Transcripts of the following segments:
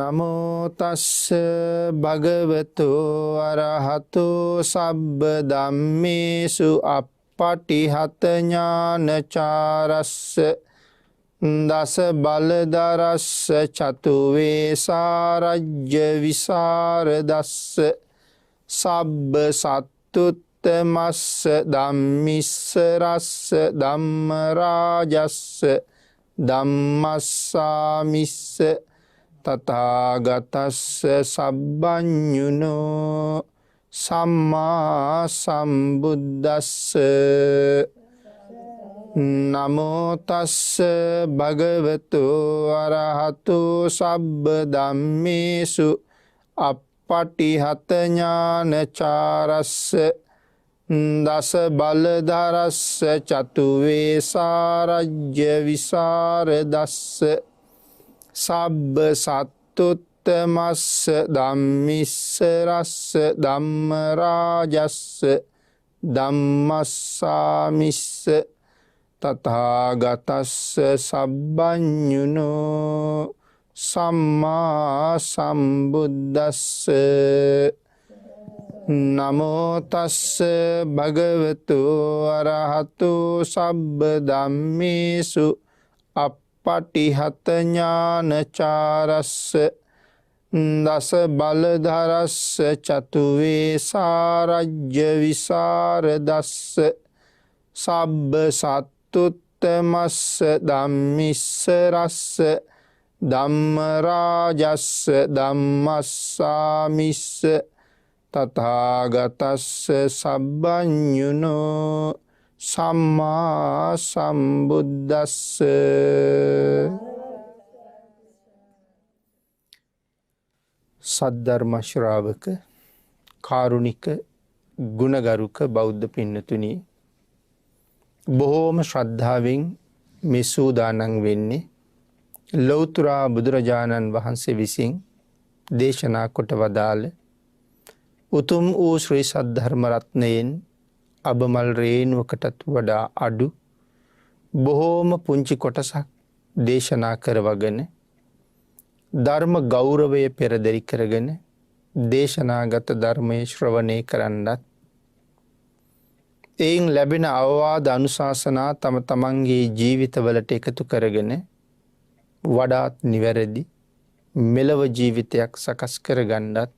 නමෝ තස්ස භගවතු අරහතු සබ්බ ධම්මේසු අප්පටිහත ඥානචාරස්ස දස බලදරස්ස චතු වේසාරජ්‍ය විසරදස්ස සබ්බ සත්තුත්තමස්ස ධම්මිස්ස රස්ස ධම්ම රාජස්ස ධම්මස්සාමිස්ස තථාගතස්ස සබ්බඤුනෝ සම්මා සම්බුද්දස්ස නමෝ තස්ස භගවතු අරහතු සබ්බ ධම්මේසු අප්පටිහත ඥානචාරස්ස දස බලධරස්ස චතු වේසාරජ්‍ය විසරදස්ස සබ්බ සත්තුත්තමස්ස ධම්මිස්ස රස්ස ධම්ම රාජස්ස ධම්මස්සාමිස්ස තථාගතස්ස සබ්බඤුනෝ සම්මා සම්බුද්දස්ස නමෝ තස්ස භගවතු අරහතු සබ්බ ධම්මේසු අප්පටිහත ඥානචාරස්ස දස බලධරස්ස චතු වේසාරජ්‍ය විසරදස්ස සබ්බ සත්තුත්තමස්ස ධම්මිස්ස රස්ස ධම්ම රාජස්ස ධම්මස්සාමිස්ස තථාගතස්ස සබ්බඤුනෝ සම්මා සම්බුද්දස්ස. සද්ධර්ම ශ්‍රාවක කාරුණික ගුණගරුක බෞද්ධ පින්නතුනි, බොහෝම ශ්‍රද්ධාවෙන් මේ සූදානම් වෙන්නේ ලෞතර බුදුරජාණන් වහන්සේ විසින් දේශනා කොට වදාළ උතුම් වූ ශ්‍රී සද්ධර්ම රත්නයෙන් අබමල් රේණුවකටත් වඩා අඩු බොහෝම පුංචි කොටසක් දේශනා කරවගෙන ධර්ම ගෞරවය පෙරදරි කරගෙන දේශනාගත ධර්මයේ ශ්‍රවණය කරන්නත් එයින් ලැබෙන අවවාද අනුශාසනා තම තමන්ගේ ජීවිතවලට එකතු කරගෙන වඩාත් නිවැරදි මෙලව ජීවිතයක් සකස් කරගන්නත්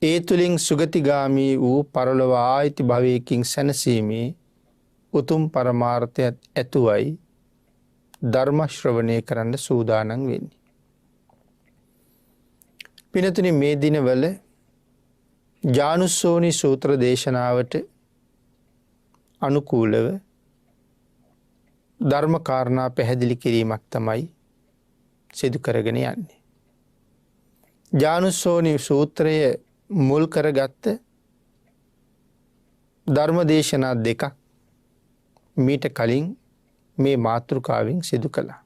ඒ තුළින් සුගතිගාමී වූ පරලොව ආයිති භවයකින් සැනසීමේ උතුම් පරමාර්ථයත් ඇතුවයි ධර්ම ශ්‍රවණය කරන්න සූදානම් වෙන්නේ. පිනතුනි, මේ දිනවල ජානුස්සෝනි සූත්‍ර දේශනාවට අනුකූලව ධර්ම කාරණා පැහැදිලි කිරීමක් තමයි සිදු කරගෙන යන්නේ. ජානුස්සෝනි සූත්‍රය මුල් කරගත්ත ධර්ම දේශනා දෙකක් මීට කලින් මේ මාතෘකාවෙන් සිදු කළා.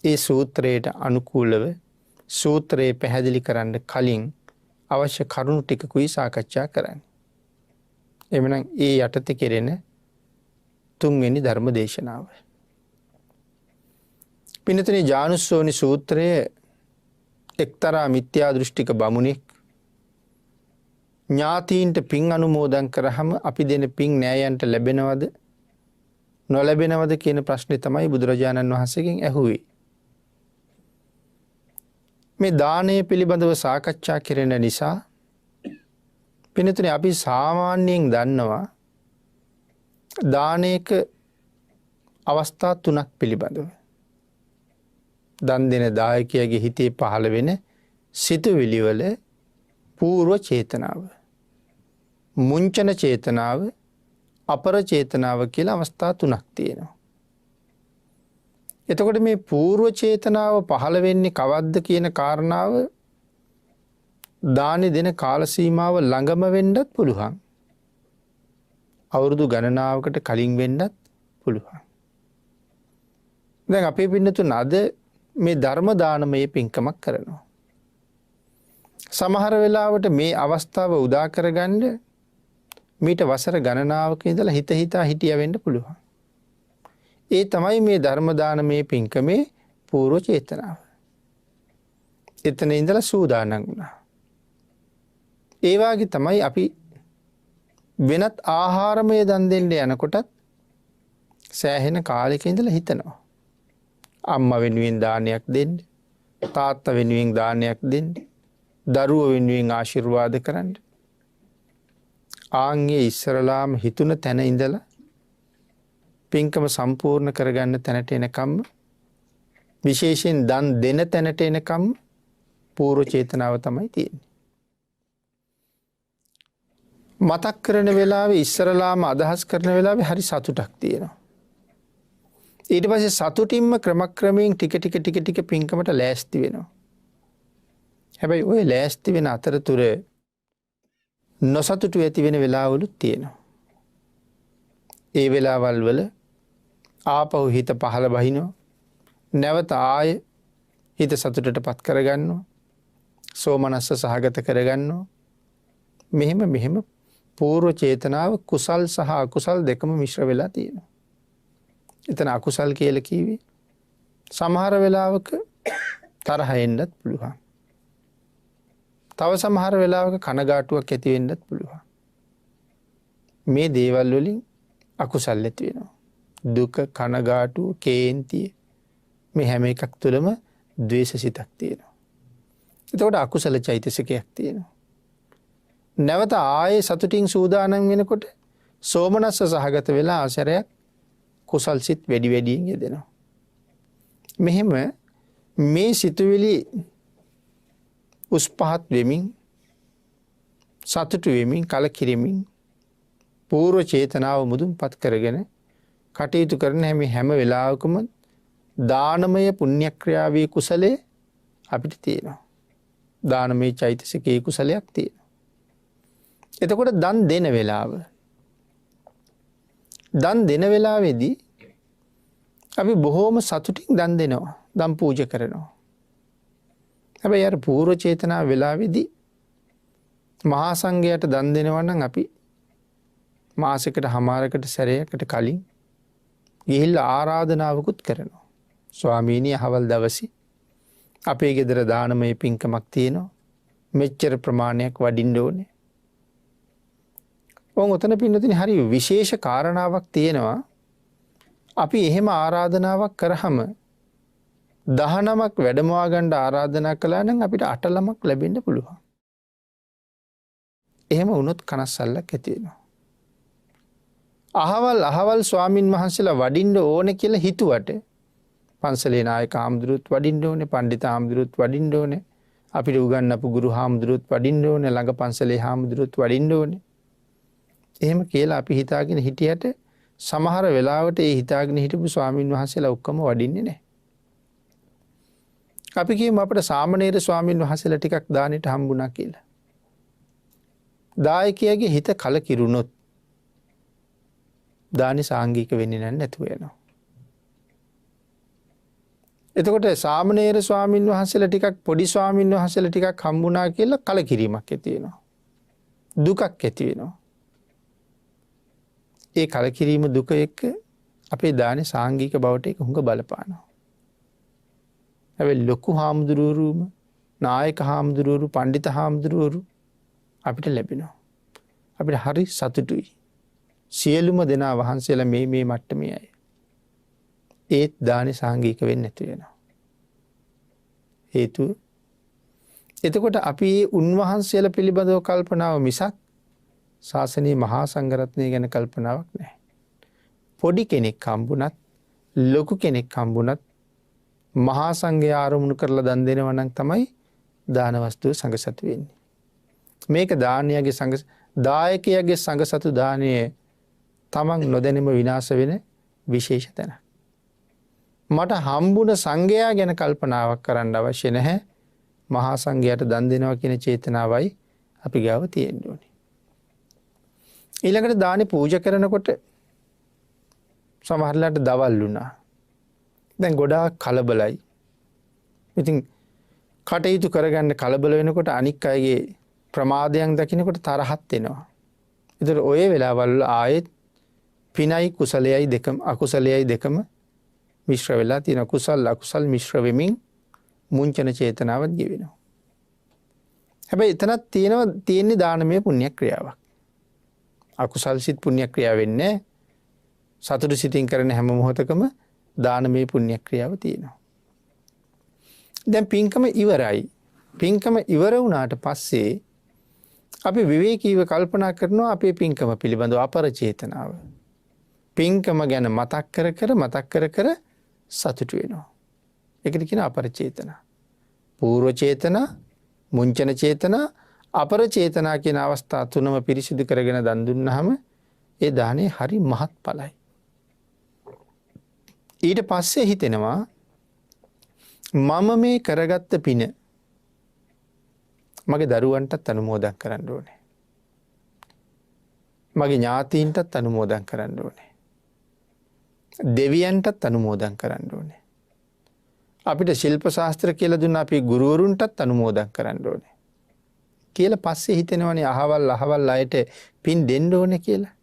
ඒ සූත්‍රයට අනුකූලව සූත්‍රය පැහැදිලි කරන්න කලින් අවශ්‍ය කරුණු ටිකකුයි සාකච්ඡා කරන්න. එමනම් ඒ යටතේ කෙරෙන තුන්වෙනි ධර්ම දේශනාව. පින්නතුනි, ජානුස්සෝනි සූත්‍රයේ එක්තරා මිත්‍යා දෘෂ්ටික බමුණෙක් ඥාතීන්ට පින් අනුමෝදන් කරාම අපි දෙන පින් නෑයන්ට ලැබෙනවද නොලැබෙනවද කියන ප්‍රශ්නේ තමයි බුදුරජාණන් වහන්සේගෙන් ඇහුවේ. මේ දානය පිළිබඳව සාකච්ඡා කරන නිසා පින්නතුනි, අපි සාමාන්‍යයෙන් දන්නවා දානයක අවස්ථා තුනක් පිළිබඳව. දන් දෙන දායකයාගේ හිතේ පහළ වෙන සිතුවිලි වල పూర్ව චේතනාව, මුංචන චේතනාව, අපර චේතනාව කියලා අවස්ථා තුනක් තියෙනවා. එතකොට මේ పూర్ව චේතනාව පහළ වෙන්නේ කවද්ද කියන කාරණාව දානි දෙන කාල සීමාව ළඟම වෙන්නත් පුළුවන්. අවුරුදු ගණනාවකට කලින් වෙන්නත් පුළුවන්. දැන් අපේ පින්නතුන් අද මේ ධර්ම දානමය පින්කමක් කරනවා. සමහර වෙලාවට මේ අවස්ථාව උදා කරගන්න මීට වසර ගණනාවක ඉඳලා හිතා හිටිය වෙන්න පුළුවන්. ඒ තමයි මේ ධර්ම දානමය පින්කමේ పూర్ව චේතනාව. එතන ඉඳලා සූදානම් වුණා. ඒ වාගේ තමයි අපි වෙනත් ආහාරමය දන් දෙන්න යනකොටත් සෑහෙන කාලෙක ඉඳලා හිතනවා. අම්මා වෙනුවෙන් දානයක් දෙන්න, තාත්තා වෙනුවෙන් දානයක් දෙන්න, දරුවෝ වෙනුවෙන් ආශිර්වාද කරන්න. ආන්ගේ ඉස්සරලාම හිතුන තැන ඉඳලා පින්කම සම්පූර්ණ කරගන්න තැනට එනකම්ම, විශේෂයෙන් දන් දෙන තැනට එනකම්ම පූර්ව චේතනාව තමයි තියෙන්නේ. මතක් කරන වෙලාවේ ඉස්සරලාම අදහස් කරන වෙලාවේ හරි සතුටක් තියෙනවා. ඊට පස්සේ සතුටින්ම ක්‍රමක්‍රමයෙන් ටික පින්කමට ලෑස්ති වෙනවා. හැබැයි ওই ලෑස්ති වෙන අතරතුර නොසතුටු ඇති වෙන වෙලාවලුත් තියෙනවා. ඒ වෙලාවල් වල ආපහු හිත පහළ බහිනවා. නැවත ආය හිත සතුටට පත් කරගන්නවා. සෝමනස්ස සහගත කරගන්නවා. මෙහෙම පූර්ව චේතනාව කුසල් සහ අකුසල් දෙකම මිශ්‍ර වෙලා තියෙනවා. එතන අකුසල් කියලා කිව්වේ සමහර වෙලාවක තරහ එන්නත් පුළුවන්. තව සමහර වෙලාවක කනගාටුවක් ඇති වෙන්නත් පුළුවන්. මේ දේවල් වලින් අකුසල් ඇති වෙනවා. දුක, කනගාටුව, කේන්තිය මේ හැම එකක් තුළම ද්වේෂසිතක් තියෙනවා. එතකොට අකුසල චෛතසිකයක් තියෙනවා. නැවත ආයේ සතුටින් සූදානම් වෙනකොට සෝමනස්ස සහගත වෙලා ආශ්‍රයක් කුසල් සිත් වැඩියෙන් යෙදෙනවා. මෙහෙම මේ සිතුවිලි උස් පහත් වෙමින්, සතුටු වෙමින්, කලකිරීමෙන් පූර්ව චේතනාව මුදුන්පත් කරගෙන කටයුතු කරන හැම වෙලාවකම දානමය පුණ්‍ය ක්‍රියාවේ කුසලයේ අපිට තියෙනවා. දානමය චෛතසිකයේ කුසලයක් තියෙනවා. එතකොට දන් දෙන වෙලාවේදී අපි බොහෝම සතුටින් දන් දෙනවා. දන් පූජා කරනවා. හැබැයි අර පූර්ව චේතනා වෙලාවේදී මහා සංඝයාට දන් දෙනවා නම් අපි මාසයකට හමාරකට සැරයකට කලින් ගිහිල්ලා ආරාධනාවකුත් කරනවා. ස්වාමීනි අහවල් දවසේ අපේ ගෙදර දානමය පින්කමක් තියෙනවා. මෙච්චර ප්‍රමාණයක් වඩින්න ඕනේ. ඔතන පින්නතුනි හරි විශේෂ කාරණාවක් තියෙනවා. අපි එහෙම ආරාධනාවක් කරාම 19ක් වැඩමවා ගන්න ආරාධනා කළා නම් අපිට 8 ළමක් ලැබෙන්න පුළුවන්. එහෙම වුණොත් කනස්සල්ලක් ඇති වෙනවා. අහවල් ස්වාමින් වහන්සේලා වඩින්න ඕනේ කියලා හිතුවට පන්සලේ නායක හාමුදුරුවොත් වඩින්න ඕනේ, පඬිත හාමුදුරුවොත් වඩින්න ඕනේ, අපිට උගන්වපු ගුරු හාමුදුරුවොත් වඩින්න ඕනේ, ළඟ පන්සලේ හාමුදුරුවොත් වඩින්න ඕනේ. එහෙම කියලා අපි හිතාගෙන හිටියට සමහර වෙලාවට ඒ හිතාගෙන හිටපු ස්වාමින් වහන්සේලා ඔක්කොම වඩින්නේ නැහැ. අපි කියමු අපිට සාමණේර ස්වාමින් වහන්සේලා ටිකක් දානෙට හම්බුණා කියලා. දායකයාගේ හිත කලකිරුණොත් දානි සාංගික වෙන්නේ නැතුව යනවා. එතකොට සාමණේර ස්වාමින් වහන්සේලා ටිකක් පොඩි ස්වාමින් වහන්සේලා ටිකක් හම්බුණා කියලා කලකිරීමක් ඇති වෙනවා. දුකක් ඇති වෙනවා. ඒ කලකිරීම දුක එක්ක අපේ දානේ සාංගික බවට එක හුඟ බලපානවා. හැබැයි ලොකු හාමුදුරුවරුම, නායක හාමුදුරුවරු, පඬිත හාමුදුරුවරු අපිට ලැබෙනවා. අපිට හරි සතුටුයි. සියලුම දෙනා වහන්සේලා මේ මට්ටමේ අය. ඒත් දානේ සාංගික වෙන්නේ නැතු වෙනවා. හේතුව එතකොට අපි උන්වහන්සේලා පිළිබඳව කල්පනාව මිසක් ශාසනීය මහා සංඝරත්නය ගැන කල්පනාවක් නැහැ. පොඩි කෙනෙක් හම්බුණත්, ලොකු කෙනෙක් හම්බුණත් මහා සංඝයා ආරමුණු කරලා දන් දෙනවා නම් තමයි දාන වස්තුව සංඝසතු වෙන්නේ. මේක දායකයාගේ සංඝසතු දානය තමන් නොදැනීම විනාශ වෙන විශේෂ තැන. මට හම්බුණ සංඝයා ගැන කල්පනාවක් කරන්න අවශ්‍ය නැහැ. මහා සංඝයාට දන් දෙනවා කියන චේතනාවයි අපි ගාව තියෙන්න ඕනේ. ඊළඟට දානි පූජා කරනකොට සමහරලාට දවල් වුණා. දැන් ගොඩාක් කලබලයි. ඉතින් කටයුතු කරගන්න කලබල වෙනකොට අනික් අයගේ ප්‍රමාදයන් දකිනකොට තරහත් එනවා. ඒතර ඔය වෙලාවල් ආයෙත් පිනයි කුසලයයි දෙකම අකුසලයයි දෙකම මිශ්‍ර වෙලා තියෙන කුසල් අකුසල් මිශ්‍ර වෙමින් මුංචන චේතනාවත් ගෙවෙනවා. හැබැයි එතනත් තියෙන්නේ දානමය පුණ්‍ය ක්‍රියාවක්. අකුසල් සිත් පුණ්‍ය ක්‍රියාව වෙන්නේ සතුටු සිතින් කරන හැම මොහොතකම දානමය පුණ්‍ය ක්‍රියාව තියෙනවා. දැන් පින්කම ඉවරයි. පින්කම ඉවර වුණාට පස්සේ අපි විවේකීව කල්පනා කරනවා අපේ පින්කම පිළිබඳව අපර චේතනාව. පින්කම ගැන මතක් කර සතුටු වෙනවා. ඒකට කියන අපර චේතනා. පූර්ව චේතනා, මුංචන චේතනා, අපර චේතනා කියන අවස්ථා තුනම පිරිසිදු කරගෙන දන් දුන්නාම ඒ දානේ හරි මහත්ඵලයි. ඊට පස්සේ හිතෙනවා මම මේ කරගත්ත පින මගේ දරුවන්ටත් අනුමෝදන් කරන්න ඕනේ. මගේ ඥාතීන්ටත් අනුමෝදන් කරන්න ඕනේ. දෙවියන්ටත් අනුමෝදන් කරන්න ඕනේ. අපිට ශිල්ප ශාස්ත්‍ර කියලා දුන්න අපි ගුරුවරුන්ටත් අනුමෝදන් කරන්න ඕනේ. කියලා පස්සේ හිතෙනවනේ අහවල් අයට පින් දෙන්න ඕනේ කියලා.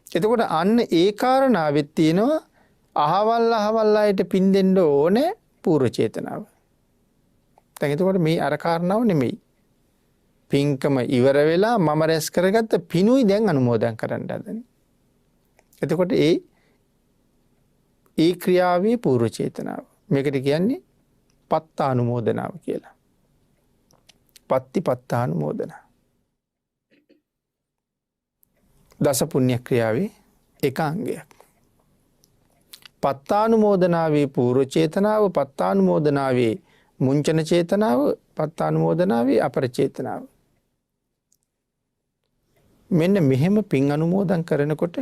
එතකොට අන්න ඒ කාරණාවෙත් තියෙනවා අහවල් අයට පින් දෙන්න ඕනේ පූර්ව චේතනාව. දැන් එතකොට මේ අර කාරණාව නෙමෙයි. පින්කම ඉවර වෙලා මම රැස් කරගත්ත පිනුයි දැන් අනුමෝදන් කරන්න හදන්නේ. එතකොට ඒ ක්‍රියාවේ පූර්ව චේතනාව. මේකට කියන්නේ පත්තානුමෝදනාව කියලා. පත්තානුමෝදනා. දස පුණ්‍ය ක්‍රියාවේ එක අංගයක්. පත්තානුමෝදනාවේ පූර්ව චේතනාව, පත්තානුමෝදනාවේ මුංචන චේතනාව, පත්තානුමෝදනාවේ අපර චේතනාව. මෙන්න මෙහෙම පින් අනුමෝදන් කරනකොට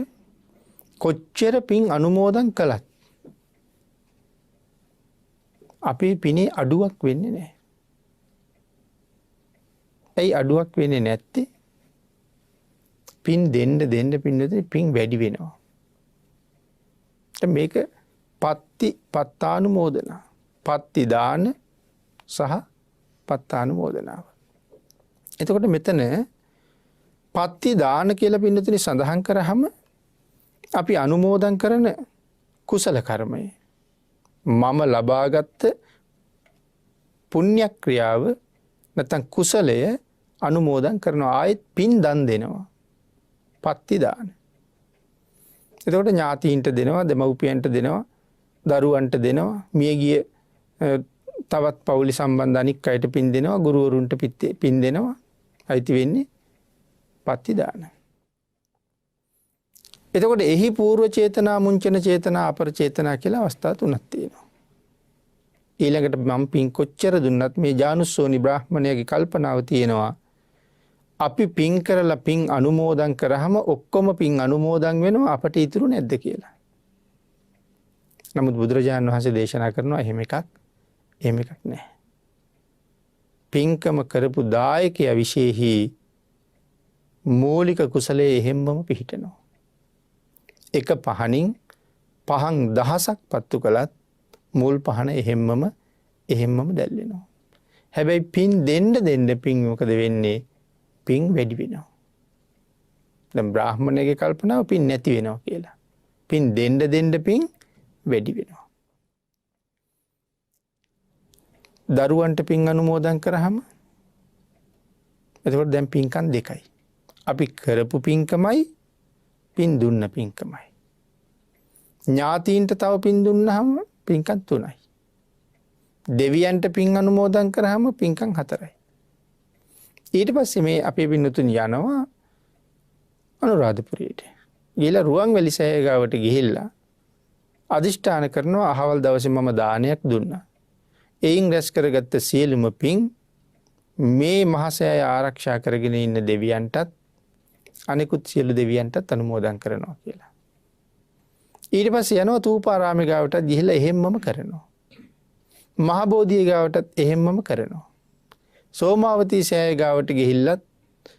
කොච්චර පින් අනුමෝදන් කළත් අපේ පිනේ අඩුවක් වෙන්නේ නැහැ. ඇයි අඩුවක් වෙන්නේ නැත්තේ? පින් දෙන්න පින්නදී පින් වැඩි වෙනවා. මේක පත්තානුමෝදනා. පත්ති දාන සහ පත්තානුමෝදනාව. එතකොට මෙතන පත්ති දාන කියලා පින්නතුනි සඳහන් කරාම අපි අනුමෝදන් කරන කුසල කර්මය මම ලබාගත් පුණ්‍ය ක්‍රියාව නැත්නම් කුසලය අනුමෝදන් කරනවා. ආයෙත් පින් දන් දෙනවා. පත්ති දාන. එතකොට ඥාතීන්ට දෙනවා, දෙමව්පියන්ට දෙනවා, දරුවන්ට දෙනවා, මියගිය තවත් පවුලි සම්බන්ධ අනික් අයට පින් දෙනවා, ගුරුවරුන්ට පින් දෙනවා. අයිති වෙන්නේ පත්ති දාන. එතකොට එහි පූර්ව චේතනා, මුංචන චේතනා, අපර චේතනා කියලා අවස්ථා තුනක් තියෙනවා. ඊළඟට මම පින් කොච්චර දුන්නත් මේ ජානුස්සෝනි බ්‍රාහ්මණයාගේ කල්පනාව තියෙනවා අපි පින් කරලා පින් අනුමෝදන් කරාම ඔක්කොම පින් අනුමෝදන් වෙනවා අපට ඉතුරු නැද්ද කියලා. නමුත් බුදුරජාණන් වහන්සේ දේශනා කරනවා එහෙම එකක් නැහැ. පින්කම කරපු දායකයා විශේෂයි මූලික කුසලයේ එහෙම්මම පිහිටනවා. එක පහනින් පහන් දහසක් පත්තු කළත් මුල් පහන එහෙම්මම දැල්වෙනවා. හැබැයි පින් දෙන්න පින් මොකද වෙන්නේ? පින් වැඩි වෙනවා. දැන් බ්‍රාහ්මණයේ කල්පනාව පින් නැති වෙනවා කියලා. පින් දෙන්න පින් වැඩි වෙනවා. දරුවන්ට පින් අනුමෝදන් කරාම එතකොට දැන් පින්කම් දෙකයි. අපි කරපු පින්කමයි පින් දුන්න පින්කමයි. ඥාතීන්ට තව පින් දුන්නාම පින්කම් 3යි. දෙවියන්ට පින් අනුමෝදන් කරාම පින්කම් 4යි. ඊට පස්සේ මේ අපේ පින්නතුන් යනවා අනුරාධපුරයට. ගිහලා රුවන්වැලි සෑය ගාවට ගිහිල්ලා අදිෂ්ඨාන කරනවා අහවල් දවසේ මම දානයක් දුන්නා. එයින් රැස් කරගත්ත සියලුම පින් මේ මහසෑය ආරක්ෂා කරගෙන ඉන්න දෙවියන්ටත් අනිකුත් සියලු දෙවියන්ටත් අනුමෝදන් කරනවා කියලා. ඊට පස්සේ යනවා තූපාරාමේ ගාවටත් ගිහිල්ලා එහෙම්මම කරනවා. මහබෝධිය ගාවටත් එහෙම්මම කරනවා. සෝමාවතී සෑය ගාවට ගිහිල්ලත්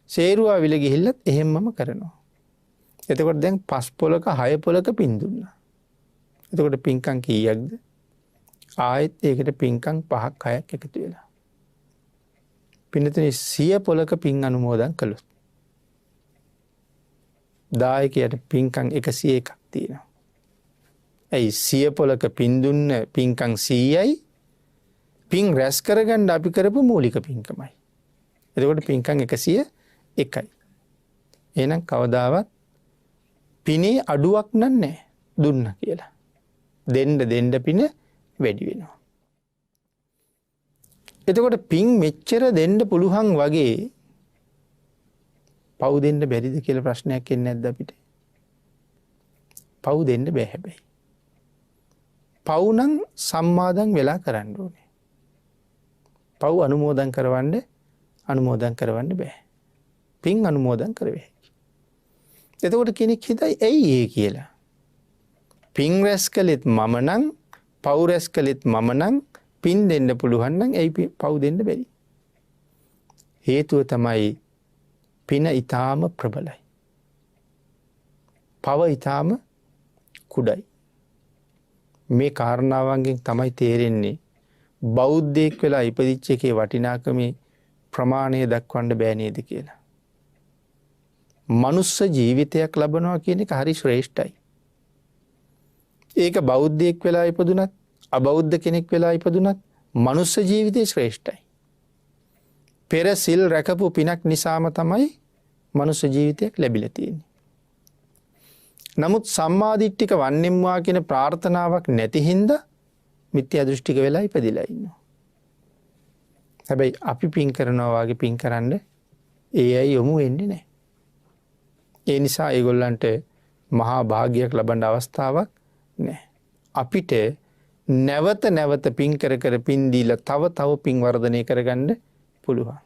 සේරුවා විල ගිහිල්ලත් එහෙම්මම කරනවා. එතකොට දැන් 5 පොලක 6 පොලක පින් දුන්නා. එතකොට පින්කම් කීයක්ද? ආයෙත් ඒකට පින්කම් 5ක් 6ක් එකතු වෙලා. පින්නතුනි 100 පොලක පින් අනුමෝදන් කළොත් දායකයට පින්කම් 101ක් තියෙනවා. ඇයි 100 පොලක පින් දුන්න පින්කම් 100යි පින් රැස් කරගන්න අපි කරපු මූලික පින්කමයි. එතකොට පින්කම් 101යි. එහෙනම් කවදාවත් පිනේ අඩුවක් නැහැ දුන්න කියලා. දෙන්න පින වැඩි වෙනවා. එතකොට පින් මෙච්චර දෙන්න පුළුවන් වගේ පව් දෙන්න බැරිද කියලා ප්‍රශ්නයක් එන්නේ නැද්ද අපිට? පව් දෙන්න බෑ හැබැයි. පව් නම් සම්මාදන් වෙලා කරන්න ඕනේ. පව් අනුමෝදන් කරවන්න බෑ. පින් අනුමෝදන් කරවේ. එතකොට කෙනෙක් හිතයි ඇයි ඒ කියලා. පින් රැස් කළෙත් මම නම් පව් රැස් කළෙත් මම නම් පින් දෙන්න පුළුවන් නම් ඇයි පව් දෙන්න බැරි? හේතුව තමයි පින ඊටාම ප්‍රබලයි. පව ඊටාම කුඩයි. මේ කාරණාවන්ගෙන් තමයි තේරෙන්නේ බෞද්ධයෙක් වෙලා ඉපදිච්ච එකේ වටිනාකමේ ප්‍රමාණය දක්වන්න බෑ නේද කියලා. මනුස්ස ජීවිතයක් ලබනවා කියන එක හරි ශ්‍රේෂ්ඨයි. ඒක බෞද්ධයෙක් වෙලා ඉපදුනත් අබෞද්ධ කෙනෙක් වෙලා ඉපදුනත් මනුස්ස ජීවිතේ ශ්‍රේෂ්ඨයි. පෙර සිල් රැකපු පිනක් නිසාම තමයි මනුස්ස ජීවිතයක් ලැබිලා තියෙන්නේ. නමුත් සම්මාදිට්ඨික වන්නෙම්වා කියන ප්‍රාර්ථනාවක් නැති හින්දා මිත්‍යා දෘෂ්ටික වෙලා ඉපදිලා ඉන්නවා. හැබැයි අපි පින් කරනවා වගේ පින් කරන්න ඒ අය යොමු වෙන්නේ නැහැ. ඒ නිසා ඒගොල්ලන්ට මහා භාග්‍යයක් ලබන්න අවස්ථාවක් නැහැ. අපිට නැවත පින් කර පින් දීලා තව පින් වර්ධනය කරගන්න පුළුවන්.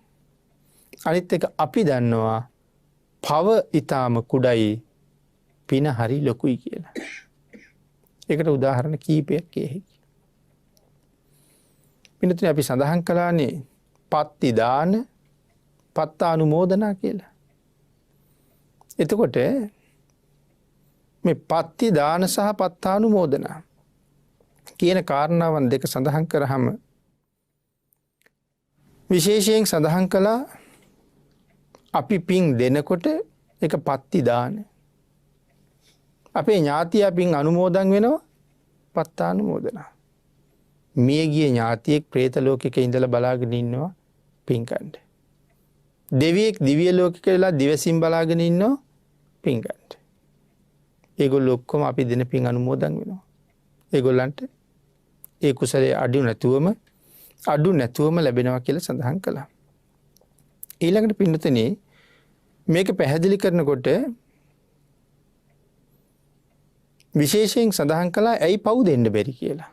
අනිත් එක අපි දන්නවා පව ඊටාම කුඩයි පින හරි ලොකුයි කියලා. ඒකට උදාහරණ කීපයක් කියයි. පින්තුනි අපි සඳහන් කළානේ පත්ති දාන පත්තානුමෝදනා කියලා. එතකොට මේ පත්ති දාන සහ පත්තානුමෝදනා කියන කාරණාවන් දෙක සඳහන් කරාම විශේෂයෙන් සඳහන් කළා අපි පින් දෙනකොට ඒක පත්ති දාන. අපේ ඥාතියා පින් අනුමෝදන් වෙනවා පත්තානුමෝදනා. මියගිය ඥාතියෙක් പ്രേත ලෝකෙක ඉඳලා බලාගෙන ඉන්නවා පින්කන්න. දෙවියෙක් දිව්‍ය ලෝකෙක ඉඳලා දිවසින් බලාගෙන ඉන්නවා පින්කන්න. ඒගොල්ලෝ ඔක්කොම අපි දෙන පින් අනුමෝදන් වෙනවා. ඒගොල්ලන්ට ඒ කුසලයේ අඩු නැතුවම ලැබෙනවා කියලා සඳහන් කළා. ඊළඟට පින්නතනේ මේක පැහැදිලි කරනකොට විශේෂයෙන් සඳහන් කළා ඇයි පව් දෙන්න බැරි කියලා.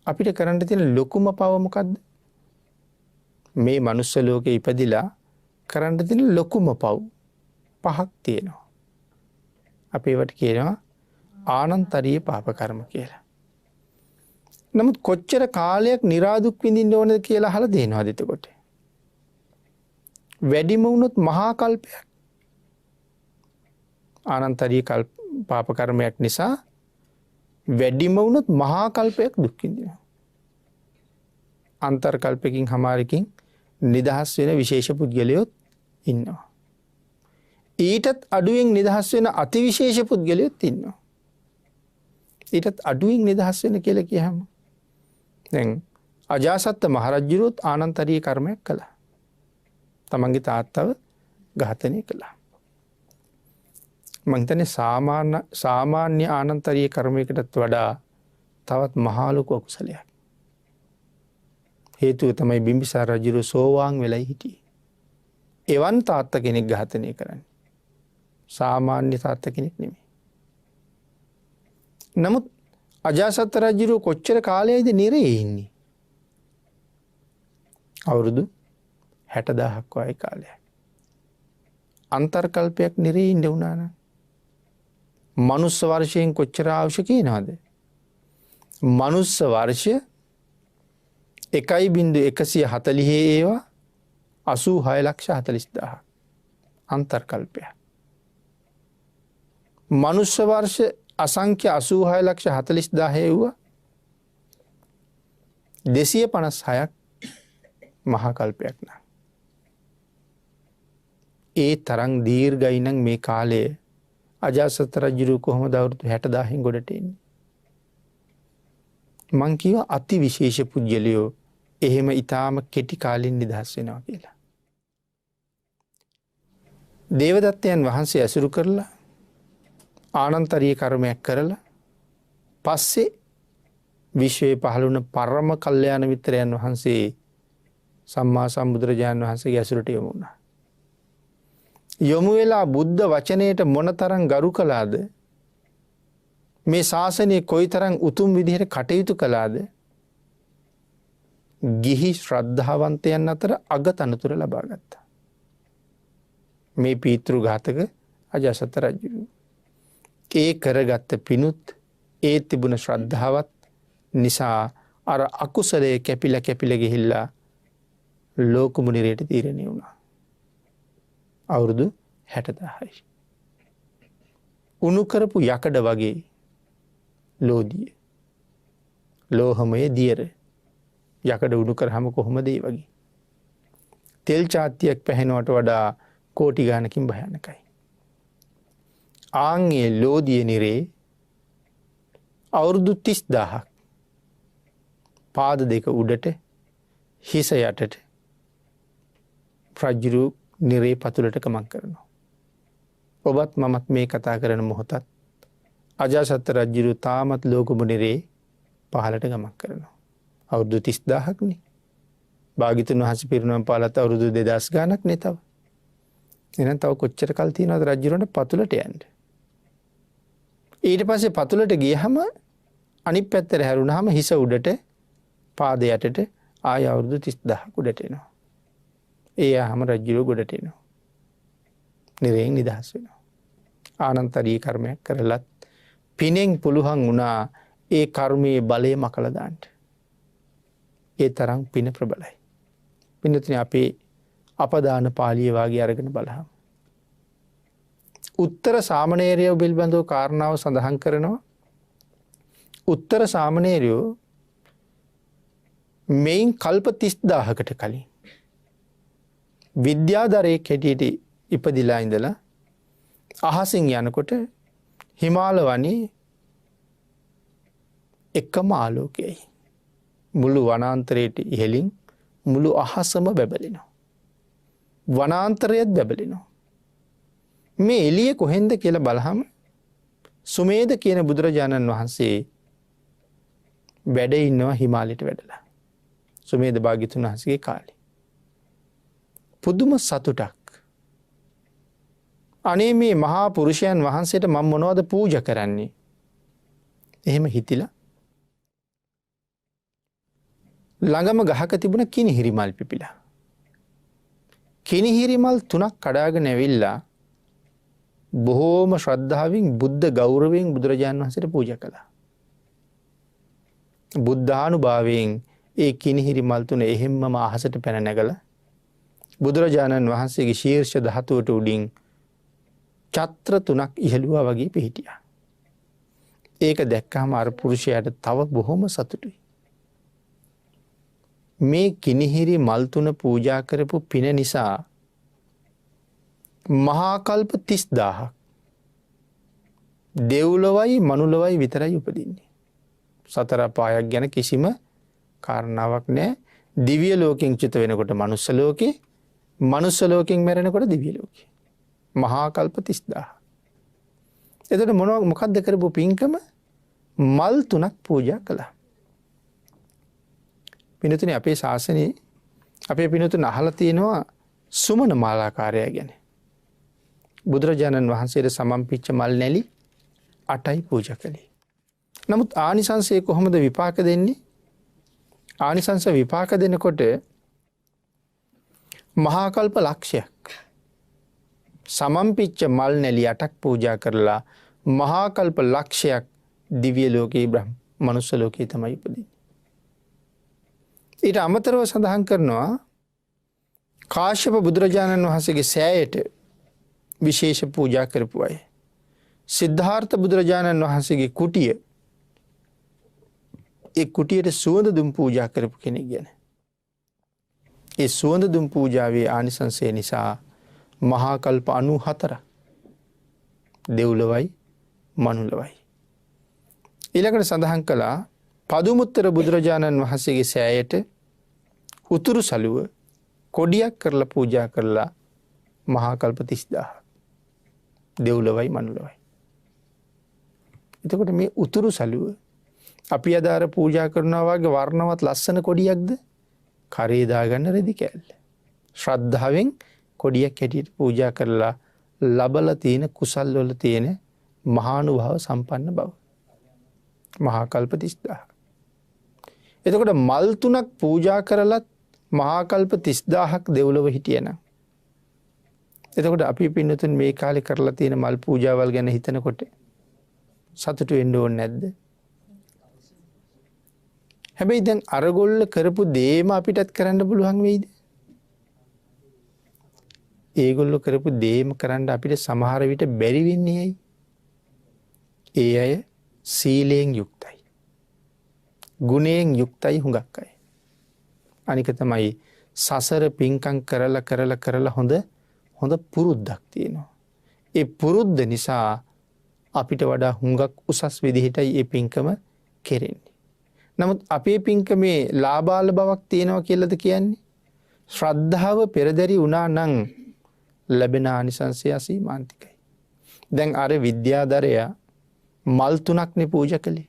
අපිට කරන්න තියෙන ලොකුම පව මොකද්ද? මේ මනුස්ස ලෝකේ ඉපදිලා කරන්න තියෙන ලොකුම පව් පහක් තියෙනවා. අපි ඒවට කියනවා ආනන්තරීය පාප කර්ම කියලා. නමුත් කොච්චර කාලයක් නිරාදුක් විඳින්න ඕනද කියලා අහලා දෙනවද එතකොට? වැඩිම වුණොත් මහා කල්පයක්. ආනන්තරීය පාප කර්මයක් නිසා වැඩිම වුණොත් මහා කල්පයක් දුක් විඳිනවා. අන්තර් කල්පකින් හමාරකින් නිදහස් වෙන විශේෂ පුද්ගලයොත් ඉන්නවා. ඊටත් අඩුවෙන් නිදහස් වෙන අතිවිශේෂ පුද්ගලයොත් ඉන්නවා. ඊටත් අඩුවෙන් නිදහස් වෙන කියලා කියහම දැන් අජාසත්ත මහරජුරුත් ආනන්තරීය කර්මයක් කළා. තමන්ගේ තාත්තව ඝාතනය කළා. මං හිතන්නේ සාමාන්‍ය ආනන්තරීය කර්මයකටත් වඩා තවත් මහා ලොකු අකුසලයක්. හේතුව තමයි බිම්බිසාර රජුරු සෝවාන් වෙලයි හිටියේ. එවන් තාත්ත කෙනෙක් ඝාතනය කරන්නේ. සාමාන්‍ය තාත්ත කෙනෙක් නෙමෙයි. නමුත් අජාසත් රජුරු කොච්චර කාලයයිද නිරේ ඉන්නේ? අවුරුදු 60000ක් වගේ කාලයක්. අන්තර්කල්පයක් නිරේ ඉන්න වුණා නම් මනුස්ස වර්ෂයෙන් කොච්චර අවශ්‍ය කියනවද? මනුස්ස වර්ෂය 1.140 ඒවා 86,40,000 අන්තර්කල්පය. මනුස්ස වර්ෂ අසංඛ්‍ය 86,40,000 ඒවා 256ක් මහා කල්පයක් නා. ඒ තරම් දීර්ඝයි නම් මේ කාලයේ අජාසත් රජු කොහොමද අවුරුදු 60,000න් ගොඩට එන්නේ? මං කියවා අති විශේෂ පුද්ගලයෝ එහෙම ඊටාම කෙටි කාලින් නිදහස් වෙනවා කියලා. දේවදත්තයන් වහන්සේ ඇසුරු කරලා ආනන්තරීය කර්මයක් කරලා පස්සේ විශ්වයේ පහළ වුණ පරම කල්යාණ මිත්‍රයන් වහන්සේ සම්මා සම්බුදුරජාණන් වහන්සේගේ ඇසුරට යොමු වුණා. යොමු වෙලා බුද්ධ වචනයට මොනතරම් ගරු කළාද, මේ ශාසනය කොයිතරම් උතුම් විදිහට කටයුතු කළාද, ගිහි ශ්‍රද්ධාවන්තයන් අතර අගතනතුර ලබා ගත්තා. මේ පීතෘ ඝාතක අජාසත් රජු ඒ කරගත්ත පිණුත් ඒ තිබුණ ශ්‍රද්ධාවත් නිසා අර අකුසලයේ කැපිලා ගිහිල්ලා ලෝක මුනිරයට තීරණය වුණා. අවුරුදු 60,000යි. උණු කරපු යකඩ වගේ ලෝදිය. ලෝහමය දියර. යකඩ උණු කරාම කොහොමද ඒ වගේ? තෙල් චාත්තියක් පැහෙනවට වඩා කෝටි ගානකින් භයානකයි. ආන්ගේ ලෝදිය නිරේ අවුරුදු 30,000ක් පාද දෙක උඩට හිස යටට රජ්ජුරු නිරේ පතුලට ගමන් කරනවා. ඔබත් මමත් මේ කතා කරන මොහොතත් අජාසත් රජ්ජුරු තාමත් ලෝකමු නිරේ පහලට ගමන් කරනවා. අවුරුදු 30,000ක් නේ. භාග්‍යතුන් වහන්සේ පිරිනමන පාලත් අවුරුදු 2000 ගානක් නේ තව. එහෙනම් තව කොච්චර කල් තියෙනවද රජ්ජුරුන්ට පතුලට යන්න? ඊට පස්සේ පතුලට ගියහම අනිත් පැත්තට හැරුණාම හිස උඩට පාද යටට ආය අවුරුදු 30,000ක් උඩට එනවා. ඒ ආහම රජ්ජුරුව ගොඩට එනවා. නිරයෙන් නිදහස් වෙනවා. ආනන්තරීය කර්මයක් කරලත් පිනෙන් පුළුවන් වුණා ඒ කර්මයේ බලය මකලා දාන්න. ඒ තරම් පින ප්‍රබලයි. පින්නතුනි අපේ අපදාන පාළිය වාගේ අරගෙන බලහම උත්තර සාමණේරයෝ පිළිබඳව කාරණාව සඳහන් කරනවා. උත්තර සාමණේරයෝ මෙයින් කල්ප 30,000කට කලින් විද්‍යාධරයෙක් හැටියට ඉපදිලා ඉඳලා අහසින් යනකොට හිමාල වනයේ එකම ආලෝකයයි. මුළු වනාන්තරයට ඉහළින් මුළු අහසම බැබලෙනවා. වනාන්තරයත් බැබලෙනවා. මේ එළිය කොහෙන්ද කියලා බලහම සුමේද කියන බුදුරජාණන් වහන්සේ වැඩ ඉන්නවා හිමාලයට වැඩලා. සුමේද භාග්‍යතුන් වහන්සේගේ කාලේ. පුදුම සතුටක්. අනේ මේ මහා පුරුෂයන් වහන්සේට මම මොනවද පූජා කරන්නේ? එහෙම හිතිලා ළඟම ගහක තිබුණ කිනිහිරි මල් පිපිලා. කිනිහිරි මල් 3ක් කඩාගෙන ඇවිල්ලා බොහෝම ශ්‍රද්ධාවෙන් බුද්ධ ගෞරවයෙන් බුදුරජාණන් වහන්සේට පූජා කළා. බුද්ධානුභාවයෙන් ඒ කිනිහිරි මල් 3 එහෙම්මම අහසට පැන නැගලා බුදුරජාණන් වහන්සේගේ ශීර්ෂ ධාතුවට උඩින් චත්‍ර 3ක් ඉහළුවා වගේ පිහිටියා. ඒක දැක්කම අර පුරුෂයාට තව බොහොම සතුටුයි. මේ කිනිහිරි මල් 3 පූජා කරපු පින නිසා මහා කල්ප 30,000ක් දෙව්ලොවයි මනුලොවයි විතරයි උපදින්නේ. සතර පායක් ගැන කිසිම කාරණාවක් නැහැ. දිව්‍ය ලෝකෙන් චුත වෙනකොට මනුස්ස ලෝකේ, මනුස්ස ලෝකෙන් මැරෙනකොට දිව්‍ය ලෝකේ. මහා කල්ප 30,000. එතකොට මොකක්ද කරපු පින්කම? මල් 3ක් පූජා කළා. පිනතුනේ අපේ ශාසනයේ අපේ පිනතුන් අහලා තියෙනවා සුමන මාලාකාරය ගැන. බුදුරජාණන් වහන්සේට සමම්පිච්ච මල් නැලි 8යි පූජා කළේ. නමුත් ආනිසංසය කොහොමද විපාක දෙන්නේ? ආනිසංස විපාක දෙනකොට මහා කල්ප ලක්ෂයක් සමම්පිච්ච මල් නැලි 8ක් පූජා කරලා මහා කල්ප ලක්ෂයක් දිව්‍ය ලෝකේ මනුස්ස ලෝකේ තමයි උපදින්නේ. ඊට අමතරව සඳහන් කරනවා කාශ්‍යප බුදුරජාණන් වහන්සේගේ සෑයට විශේෂ පූජා කරපු අය. සිද්ධාර්ථ බුදුරජාණන් වහන්සේගේ කුටිය, ඒ කුටියට සුවඳ දුම් පූජා කරපු කෙනෙක් ගැන. ඒ සුවඳ දුම් පූජාවේ ආනිසංසය නිසා මහා කල්ප 94ක් දෙව්ලොවයි මනුලොවයි. ඊළඟට සඳහන් කළා පදුමුත්තර බුදුරජාණන් වහන්සේගේ සෑයට උතුරු සළුව කොඩියක් කරලා පූජා කරලා මහා කල්ප 30000 දෙව්ලොවයි මනුලොවයි. එතකොට මේ උතුරු සළුව අපි අදාර පූජා කරනවා වගේ වර්ණවත් ලස්සන කොඩියක්ද? කරේ දාගන්න රෙදි කෑල්ල. ශ්‍රද්ධාවෙන් කොඩියක් හැටියට පූජා කරලා ලබලා තියෙන කුසල් වල තියෙන මහානුභාව සම්පන්න බව. මහා කල්ප 30000. එතකොට මල් 3ක් පූජා කරලත් මහා කල්ප 30000ක් දෙව්ලොව හිටියනම් එතකොට අපි පින්නතුන් මේ කාලේ කරලා තියෙන මල් පූජාවල් ගැන හිතනකොට සතුටු වෙන්න ඕනේ නැද්ද? හැබැයි දැන් අරගොල්ල කරපු දේම අපිටත් කරන්න පුළුවන් වෙයිද? ඒගොල්ලෝ කරපු දේම කරන්න අපිට සමහර විට බැරි වෙන්නේ ඇයි? ඒ අය සීලයෙන් යුක්තයි. ගුණයෙන් යුක්තයි හුඟක් අය. අනික තමයි සසර පින්කම් කරලා හොඳ පුරුද්දක් තියෙනවා. ඒ පුරුද්ද නිසා අපිට වඩා හුඟක් උසස් විදිහටයි ඒ පින්කම කෙරෙන්නේ. නමුත් අපේ පින්කමේ ලාභාල බවක් තියෙනවා කියලාද කියන්නේ? ශ්‍රද්ධාව පෙරදරි වුණා නම් ලැබෙන ආනිසංසය අසීමාන්තිකයි. දැන් අර විද්‍යාදරයා මල් 3ක්නේ පූජා කළේ.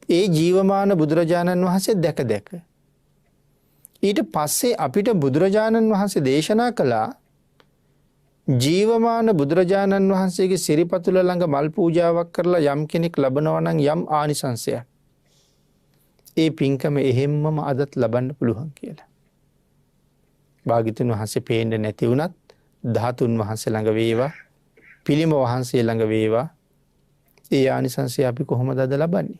ඒ ජීවමාන බුදුරජාණන් වහන්සේ දැක ඊට පස්සේ අපිට බුදුරජාණන් වහන්සේ දේශනා කළා ජීවමාන බුදුරජාණන් වහන්සේගේ සිරිපතුල ළඟ මල් පූජාවක් කරලා යම් කෙනෙක් ලබනවා නම් යම් ආනිසංසයක් ඒ පින්කම එහෙම්මම අදත් ලබන්න පුළුවන් කියලා. භාග්‍යතුන් වහන්සේ පේන්න නැති වුණත් ධාතුන් වහන්සේ ළඟ වේවා පිළිම වහන්සේ ළඟ වේවා ඒ ආනිසංසය අපි කොහොමද අද ලබන්නේ?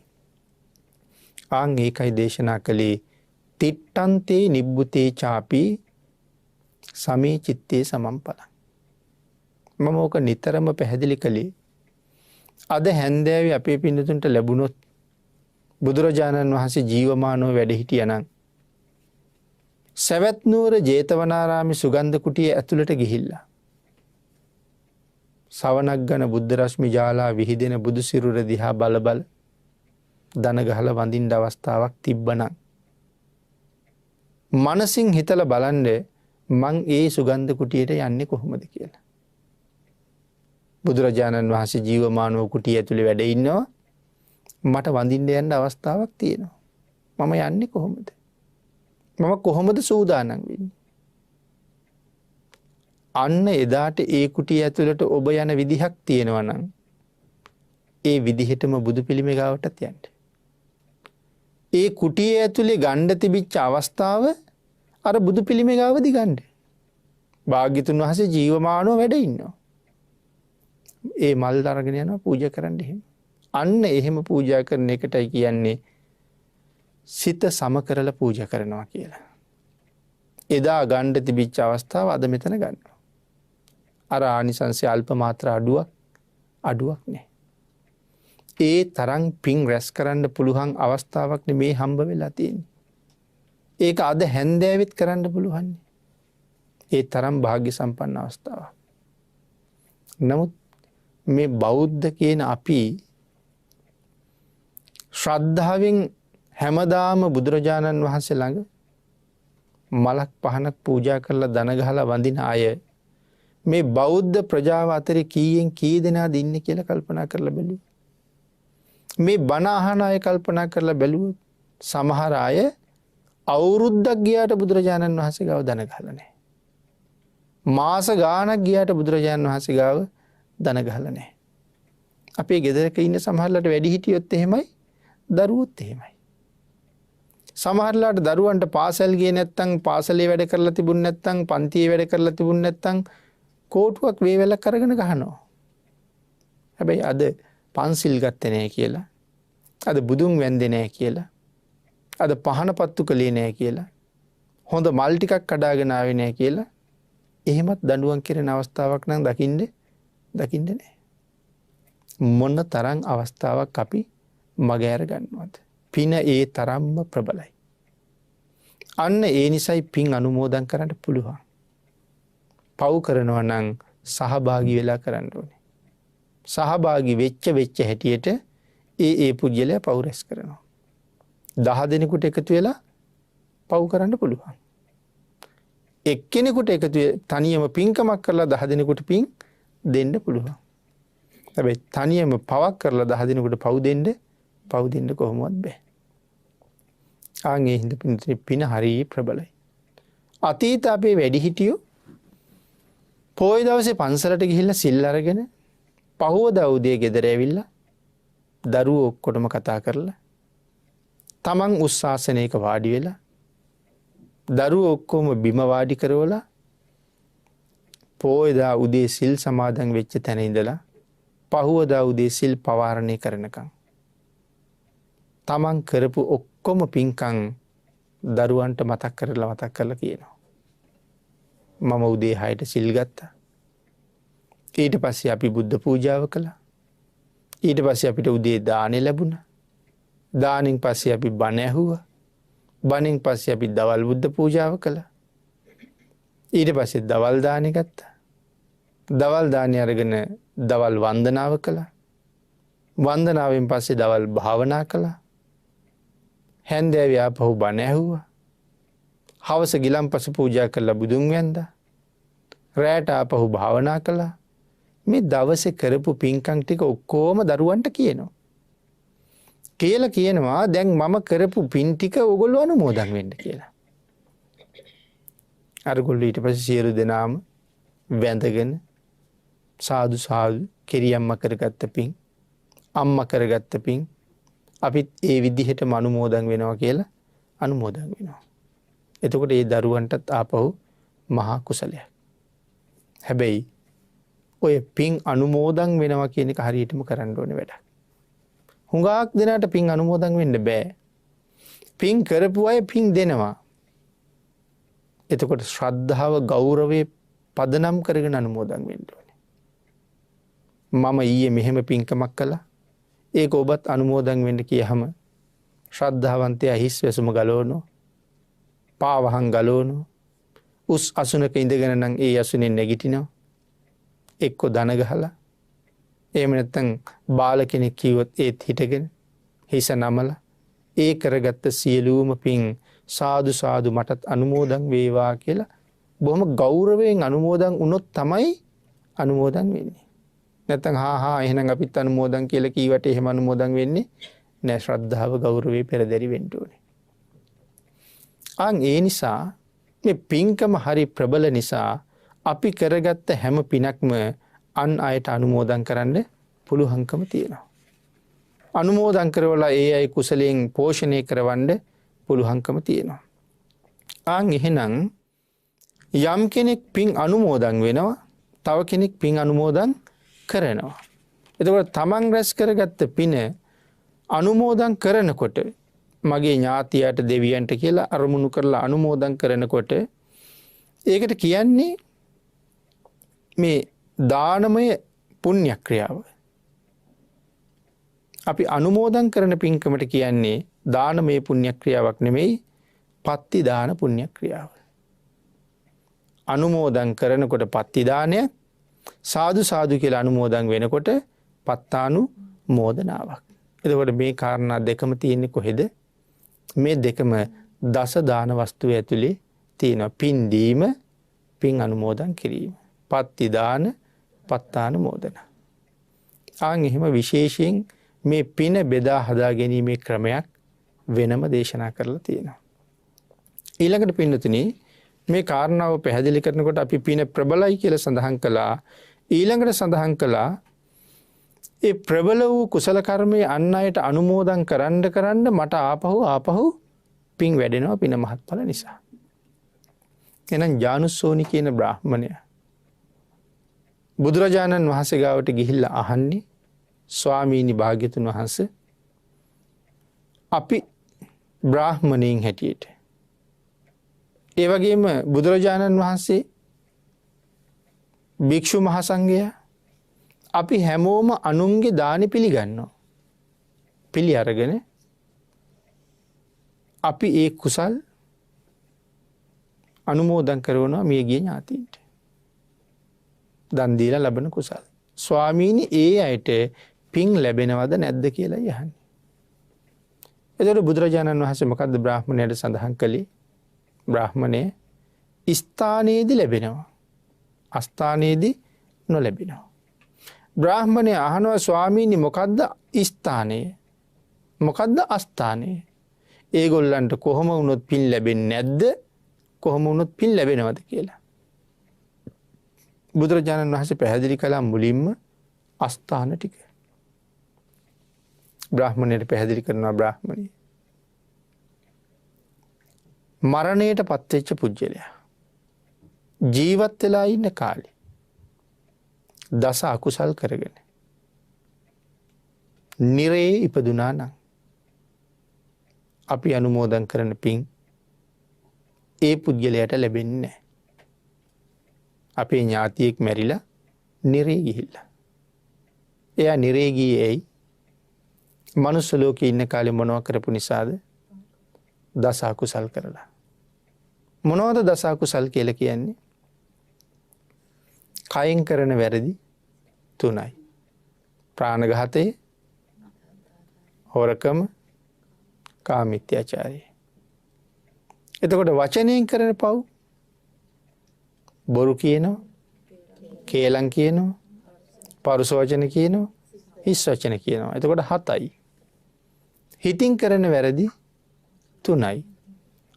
ආන් ඒකයි දේශනා කළේ තිට්ඨන්තේ නිබ්බුතේ චාපි සමේ චිත්තේ සමම්පලං. මම ඕක නිතරම පැහැදිලි කළේ අද හැන්දෑවේ අපේ පින්නතුන්ට ලැබුණොත් බුදුරජාණන් වහන්සේ ජීවමානව වැඩ හිටියනම් සවැත් නුවර ජේතවනාරාමේ සුගන්ධ කුටිය ඇතුළට ගිහිල්ලා සවනක් ගන බුද්ධ රශ්මි ජාලා විහිදෙන බුදු සිරුර දිහා බල දන ගහලා වඳින්න අවස්ථාවක් තිබ්බනම් මනසින් හිතලා බලන්න මං ඒ සුගන්ධ කුටියට යන්නේ කොහොමද කියලා. බුදුරජාණන් වහන්සේ ජීවමානව කුටිය ඇතුලේ වැඩ ඉන්නවා මට වඳින්න යන්න අවස්ථාවක් තියෙනවා. මම යන්නේ කොහොමද? මම කොහොමද සූදානම් වෙන්නේ? අන්න එදාට ඒ කුටිය ඇතුළට ඔබ යන විදිහක් තියෙනවා නම් ඒ විදිහටම බුදු පිළිමේ ගාවටත් යන්න. ඒ කුටිය ඇතුලේ ගණ්ඩ තිබිච්ච අවස්ථාව අර බුදු පිළිමේ ගාවදී ගන්න. භාග්‍යතුන් වහන්සේ ජීවමානව වැඩ ඉන්නවා. ඒ මල් අරගෙන යනවා පූජා කරන්න එහෙම. අන්න එහෙම පූජා කරන එකටයි කියන්නේ සිත සම කරලා පූජා කරනවා කියලා. එදා ගණ්ඩ තිබිච්ච අවස්ථාව අද මෙතන ගන්නවා. අර ආනිසංසය අල්ප මාත්‍ර අඩුවක් නෑ. ඒ තරම් පින් රැස් කරන්න පුළුවන් අවස්ථාවක් මේ හම්බ වෙලා තියෙන්නේ. ඒක අද හැන්දෑවෙත් කරන්න පුළුවන්. ඒ තරම් වාග්ය සම්පන්න අවස්ථාවක්. නමුත් මේ බෞද්ධ කියන අපි ශ්‍රද්ධාවෙන් හැමදාම බුදුරජාණන් වහන්සේ ළඟ මලක් පහනක් පූජා කරලා දන ගහලා වඳින අය මේ බෞද්ධ ප්‍රජාව අතරේ කීයෙන් කී දෙනාද ඉන්නේ කියලා කල්පනා කරලා බැලුවොත් මේ බණ අහන අය කල්පනා කරලා බැලුවොත් සමහර අය අවුරුද්දක් ගියාට බුදුරජාණන් වහන්සේ ගාව දන ගහලා නැහැ. මාස ගාණක් ගියාට බුදුරජාණන් වහන්සේ ගාව දන ගහලා නැහැ. අපේ ගෙදරක ඉන්න සමහරලාට වැඩි හිටියොත් එහෙමයි, දරුවොත් එහෙමයි. සමහරලාට දරුවන්ට පාසල් ගියේ නැත්නම් පාසලේ වැඩ කරලා තිබුණ නැත්නම් පන්තියේ වැඩ කරලා තිබුණ නැත්නම් කෝටුවක් වේවැලක් අරගෙන ගහනවා. හැබැයි අද පන්සිල් ගත්තේ නැහැ කියලා, අද බුදුන් වැන්දේ නැහැ කියලා, අද පහන පත්තු කළේ නැහැ කියලා, හොඳ මල් ටිකක් කඩාගෙන ආවේ නැහැ කියලා එහෙමත් දඬුවම් කෙරෙන අවස්ථාවක් නම් දකින්න නැහැ. මොන තරම් අවස්ථාවක් අපි මගහැර ගන්නවද? පින ඒ තරම්ම ප්‍රබලයි. අන්න ඒ නිසයි පින් අනුමෝදන් කරන්න පුළුවන්. පව් කරනවා නම් සහභාගී වෙලා කරන්න ඕනේ. සහභාගී වෙච්ච හැටියට ඒ පුජ්‍යලයා පව් රැස් කරනවා. 10 දෙනෙකුට එකතු වෙලා පව් කරන්න පුළුවන්. එක්කෙනෙකුට එකතු තනියම පින්කමක් කරලා 10 දෙනෙකුට පින් දෙන්න පුළුවන්. හැබැයි තනියම පවක් කරලා 10 දෙනෙකුට පව් දෙන්න කොහොමවත් බෑ. ආන්ගේ හින්දා පින හරි ප්‍රබලයි. අතීත අපේ වැඩිහිටියෝ පොයි දවසේ පන්සලට ගිහිල්ලා සිල් අරගෙන පහුවදා උදේ ගෙදර ඇවිල්ලා දරුවෝ ඔක්කොටම කතා කරලා තමන් උස්සාසනයක වාඩි වෙලා දරුවෝ ඔක්කොම බිම වාඩි කරවලා පොයිදා උදේ සිල් සමාදන් වෙච්ච තැන ඉඳලා පහුවදා උදේ සිල් පවාරණය කරනකම් තමන් කරපු ඔක්කොම පින්කම් දරුවන්ට මතක් කරලා කියනවා. මම උදේ 6ට සිල් ගත්තා. ඊට පස්සේ අපි බුද්ධ පූජාව කළා. ඊට පස්සේ අපිට උදේ දානෙ ලැබුණා. දානෙන් පස්සේ අපි බණ ඇහුවා. බණෙන් පස්සේ අපි දවල් බුද්ධ පූජාව කළා. ඊට පස්සේ දවල් දානෙ ගත්තා. දවල් දානෙ අරගෙන දවල් වන්දනාව කළා. වන්දනාවෙන් පස්සේ දවල් භාවනා කළා. හැන්දෑවේ ආපහු බණ ඇහුවා. හවස ගිලන්පස පූජා කරලා බුදුන් වැන්දා. රැට ආපහු භාවනා කළා. මේ දවසේ කරපු පින්කම් ටික ඔක්කොම දරුවන්ට කියනවා. කියනවා දැන් මම කරපු පින් ටික ඔයගොල්ලෝ අනුමෝදන් වෙන්න කියලා. අරගොල්ලෝ ඊට පස්සේ සියලු දෙනාම වැඳගෙන සාදු කෙරියම්ම කරගත්ත පින්, අම්මා කරගත්ත පින් අපිත් ඒ විදිහටම අනුමෝදන් වෙනවා කියලා අනුමෝදන් වෙනවා. එතකොට ඒ දරුවන්ටත් ආපහු මහා කුසලයක්. හැබැයි ඔය පින් අනුමෝදන් වෙනවා කියන එක හරියටම කරන්න ඕනේ වැඩක්. හුඟක් දෙනාට පින් අනුමෝදන් වෙන්න බෑ. පින් කරපු අය පින් දෙනවා. එතකොට ශ්‍රද්ධාව ගෞරවයේ පදනම් කරගෙන අනුමෝදන් වෙන්න ඕනේ. මම ඊයේ මෙහෙම පින්කමක් කළා. ඒක ඔබත් අනුමෝදන් වෙන්න කියහම ශ්‍රද්ධාවන්තයා හිස් වැසුම ගලවනවා. පාවහන් ගලවනවා. උස් අසුනක ඉඳගෙන නම් ඒ අසුනේ නැගිටිනවා. එක්ක දන ගහලා එහෙම නැත්නම් බාල කෙනෙක් කිව්වොත් ඒත් හිටගෙන හිස නමලා ඒ කරගත්ත සියලුම පින් සාදු මටත් අනුමෝදන් වේවා කියලා බොහොම ගෞරවයෙන් අනුමෝදන් වුණොත් තමයි අනුමෝදන් වෙන්නේ. නැත්නම් එහෙනම් අපිත් අනුමෝදන් කියලා කීවට එහෙම අනුමෝදන් වෙන්නේ නෑ. ශ්‍රද්ධාව ගෞරවයේ පෙරදරි වෙන්න ඕනේ. ඒ නිසා මේ පින්කම හරි ප්‍රබල නිසා අපි කරගත්ත හැම පිනක්ම අන් අයට අනුමෝදන් කරන්න පුළුවන්කම තියෙනවා. අනුමෝදන් කරවලා ඒ අය කුසලයෙන් පෝෂණය කරවන්න පුළුවන්කම තියෙනවා. එහෙනම් යම් කෙනෙක් පින් අනුමෝදන් වෙනවා, තව කෙනෙක් පින් අනුමෝදන් කරනවා. එතකොට තමන් රැස් කරගත්ත පින අනුමෝදන් කරනකොට මගේ ඥාතියට දෙවියන්ට කියලා අරමුණු කරලා අනුමෝදන් කරනකොට ඒකට කියන්නේ මේ දානමය පුණ්‍ය ක්‍රියාව. අපි අනුමෝදන් කරන පින්කමට කියන්නේ දානමය පුණ්‍ය ක්‍රියාවක් නෙමෙයි, පත්ති දාන පුණ්‍ය ක්‍රියාව. අනුමෝදන් කරනකොට පත්ති දානයක්, සාදු කියලා අනුමෝදන් වෙනකොට පත්තානුමෝදනාවක්. එතකොට මේ කාරණා දෙකම තියෙන්නේ කොහෙද? මේ දෙකම දස දාන වස්තුව ඇතුලේ තියෙනවා. පින් දීම, පින් අනුමෝදන් කිරීම. පත්ති දාන, පත්තානුමෝදන. එහෙම විශේෂයෙන් මේ පින බෙදා හදා ගැනීමේ ක්‍රමයක් වෙනම දේශනා කරලා තියෙනවා. ඊළඟට පින්නතුනි මේ කාරණාව පැහැදිලි කරනකොට අපි පින ප්‍රබලයි කියලා සඳහන් කළා. ඊළඟට සඳහන් කළා ඒ ප්‍රබල වූ කුසල කර්මයේ අන් අයට අනුමෝදන් කරන්න මට ආපහු පින් වැඩෙනවා පින මහත්ඵල නිසා. එහෙනම් ජානුස්සෝනි කියන බ්‍රාහ්මණය බුදුරජාණන් වහන්සේ ගාවට ගිහිල්ලා අහන්නේ, ස්වාමීනි භාග්‍යතුන් වහන්සේ, අපි බ්‍රාහ්මණයින් හැටියට, ඒ වගේම බුදුරජාණන් වහන්සේ, භික්ෂු මහසංඝයා, අපි හැමෝම අනුන්ගේ දානි පිළිගන්නවා. පිළි අරගෙන අපි ඒ කුසල් අනුමෝදන් කරනවා මියගිය ඥාතීන්ට. දන් දීලා ලැබෙන කුසල්. ස්වාමීනි ඒ අයට පින් ලැබෙනවද නැද්ද කියලා යහන්නේ. එතකොට බුදුරජාණන් වහන්සේ මොකද්ද බ්‍රාහ්මණයට සඳහන් කළේ? බ්‍රාහ්මණය ස්ථානයේදී ලැබෙනවා. අස්ථානයේදී නොලැබෙනවා. බ්‍රාහ්මණය අහනවා ස්වාමීනි මොකද්ද ස්ථානය? මොකද්ද අස්ථානය? ඒගොල්ලන්ට කොහොම වුණොත් පින් ලැබෙන්නේ නැද්ද? කොහොම වුණොත් පින් ලැබෙනවද කියලා. බුදුරජාණන් වහන්සේ පැහැදිලි කළා මුලින්ම අස්ථාන ටික. බ්‍රාහ්මණයට පැහැදිලි කරනවා බ්‍රාහ්මණය මරණයට පත්වෙච්ච පුජ්‍යලයා ජීවත් වෙලා ඉන්න කාලේ දස අකුසල් කරගෙන නිරේ ඉපදුනා නම් අපි අනුමෝදන් කරන පින් ඒ පුද්ගලයාට ලැබෙන්නේ නැහැ. අපේ ඥාතියෙක් මැරිලා නිරේ ගිහිල්ලා. එයා නිරේ ගියේ ඇයි? මනුස්ස ලෝකේ ඉන්න කාලේ මොනව කරපු නිසාද? දස අකුසල් කරලා. මොනවද දස අකුසල් කියලා කියන්නේ? කයින් කරන වැරදි 3යි. ප්‍රාණඝාතය, හොරකම, කාමීත්‍යාචාරය. එතකොට වචනයෙන් කරන පව් බොරු කියනවා, කේලම් කියනවා, පරුස වචන කියනවා, හිස් වචන කියනවා. එතකොට 7යි. හිතින් කරන වැරදි 3යි.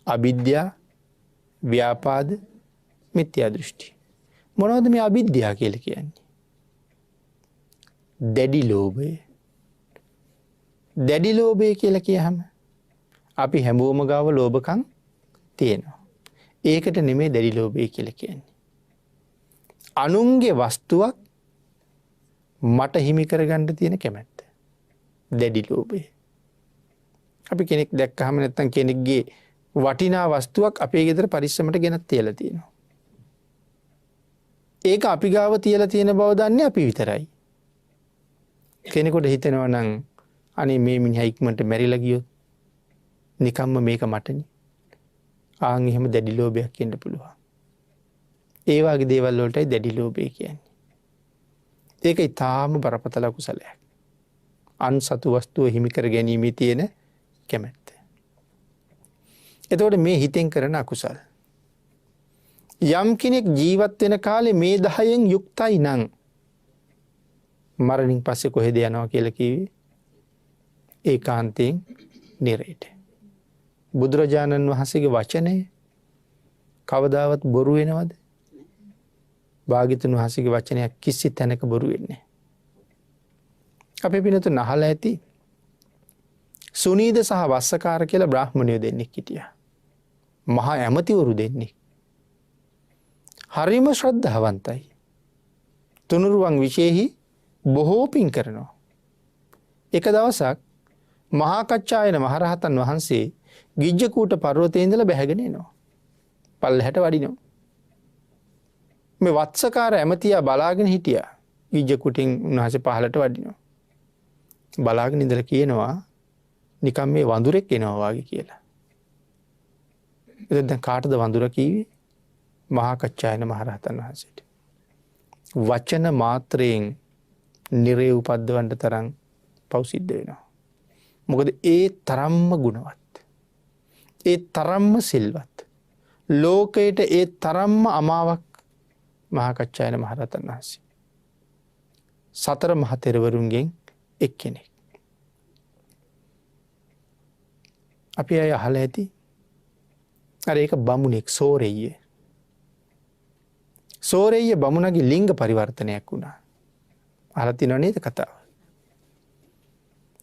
අවිද්‍යාව, ව්‍යාපාද, මිත්‍යා දෘෂ්ටි. මොනවද මේ අවිද්‍යාව කියලා කියන්නේ? දැඩි ලෝභය. දැඩි ලෝභය කියලා කියහම අපි හැමෝම ගාව ලෝභකම් තියෙනවා. ඒකට නෙමෙයි දැඩි ලෝභය කියලා කියන්නේ. අනුන්ගේ වස්තුවක් මට හිමි කරගන්න තියෙන කැමැත්ත. දැඩි ලෝභය. අපි කෙනෙක් දැක්කහම නැත්තම් කෙනෙක්ගේ වටිනා වස්තුවක් අපේ ගෙදර පරිස්සමට ගෙනත් තියලා තියෙනවා. ඒක අපි ගාව තියලා තියෙන බව දන්නේ අපි විතරයි. කෙනෙකුට හිතෙනවා නම් අනේ මේ මිනිහා ඉක්මනට මැරිලා ගියොත් නිකම්ම මේක මටනේ. ආන් එහෙම දැඩි ලෝභයක් එන්න පුළුවන්. ඒ වගේ දේවල් වලටයි දැඩි ලෝභය කියන්නේ. ඒක ඊටාම බරපතල කුසලයක්. අන් සතු වස්තුව හිමි කර ගැනීමේ තියෙන කැමැත්ත. එතකොට මේ හිතෙන් කරන අකුසල. යම් කෙනෙක් ජීවත් වෙන කාලේ මේ 10න් යුක්තයි නම් මරණින් පස්සේ කොහෙද යනවා කියලා කිව්වේ? ඒකාන්තයෙන් නිරේට. බුදුරජාණන් වහන්සේගේ වචනය කවදාවත් බොරු වෙනවද? භාග්‍යතුන් වහන්සේගේ වචනයක් කිසි තැනක බොරු වෙන්නේ නැහැ. අපේ පිනතුන් අහලා ඇති සුනීද සහ වස්සකාර කියලා බ්‍රාහ්මණයෝ දෙන්නෙක් හිටියා. මහා ඇමතිවරු දෙන්නෙක්. හරිම ශ්‍රද්ධාවන්තයි. තුනුරුවන් විශේෂෙහි බොහෝ පින් කරනවා. එක දවසක් මහා කච්චායන මහරහතන් වහන්සේ ගිජ්ජකූට පර්වතයේ ඉඳලා බැහැගෙන එනවා. පල්ලෙහාට වඩිනවා. මේ වත්සකාර ඇමතියා බලාගෙන හිටියා. ගිජ්ජකූටින් උන්වහන්සේ පහළට වඩිනවා. බලාගෙන ඉඳලා කියනවා නිකම් මේ වඳුරෙක් එනවා වගේ කියලා. එතෙන් දැන් කාටද වඳුර කිව්වේ? මහා කච්චායන මහරහතන් වහන්සේට. වචන මාත්‍රයෙන් නිරේ උපද්දවන්න තරම් පව් සිද්ධ වෙනවා. මොකද ඒ තරම්ම ගුණවත්. ඒ තරම්ම සිල්වත්. ලෝකයට ඒ තරම්ම අමාවක් මහා කච්චායන මහරහතන් වහන්සේ. සතර මහ තෙරවරුන්ගෙන් එක්කෙනෙක්. අපි අය අහලා ඇති අර ඒක බමුණෙක් සෝරෙය්‍ය. සෝරෙය්‍ය බමුණගේ ලිංග පරිවර්තනයක් වුණා. අහලා තියෙනව නේද කතාව?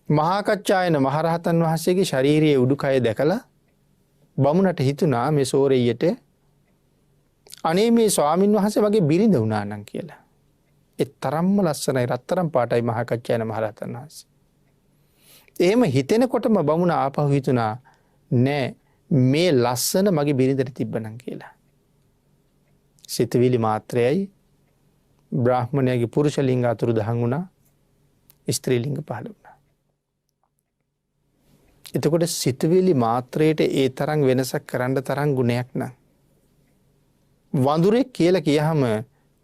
මහා කච්චායන මහරහතන් වහන්සේගේ ශාරීරියේ උඩුකය දැකලා බමුණට හිතුණා මේ සෝරෙය්‍යට අනේ මේ ස්වාමින් වහන්සේ වගේ බිරිඳ වුණා නම් කියලා. ඒ තරම්ම ලස්සනයි රත්තරන් පාටයි මහා කච්චායන මහරහතන් වහන්සේ. එහෙම හිතෙනකොටම බමුණ ආපහු හිතුණා නෑ මේ ලස්සන මගේ බිරිඳට තිබ්බනම් කියලා. සිතවිලි මාත්‍රයයි බ්‍රාහ්මණයාගේ පුරුෂ ලිංග අතුරු දහන් වුණා. ස්ත්‍රී ලිංග පහළ වුණා. එතකොට සිතවිලි මාත්‍රයට ඒ තරම් වෙනසක් කරන්න තරම් ගුණයක් නම් වඳුරෙක් කියලා කියහම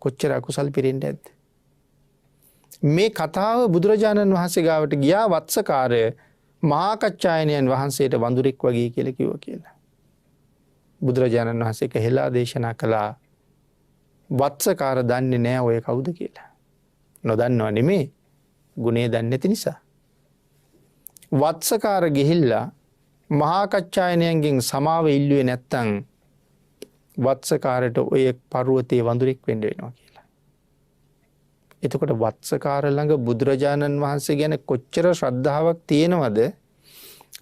කොච්චර අකුසල් පිරෙන්නේ නැද්ද? මේ කතාව බුදුරජාණන් වහන්සේ ගාවට ගියා වත්සකාරය මහා කච්චායනයන් වහන්සේට වඳුරෙක් වගේ කියලා කිව්වා කියලා. බුදුරජාණන් වහන්සේ කහෙලා දේශනා කළා වත්සකාර දන්නේ නෑ ඔය කවුද කියලා. නොදන්නවා නෙමේ ගුණේ දන්නේ නැති නිසා. වත්සකාර ගිහිල්ලා මහා කච්චායනයන්ගෙන් සමාව ඉල්ලුවේ නැත්තම් වත්සකාරට ඔය පර්වතයේ වඳුරෙක් වෙන්න වෙනවා කියලා. එතකොට වත්සකාර ළඟ බුදුරජාණන් වහන්සේ ගැන කොච්චර ශ්‍රද්ධාවක් තියෙනවද?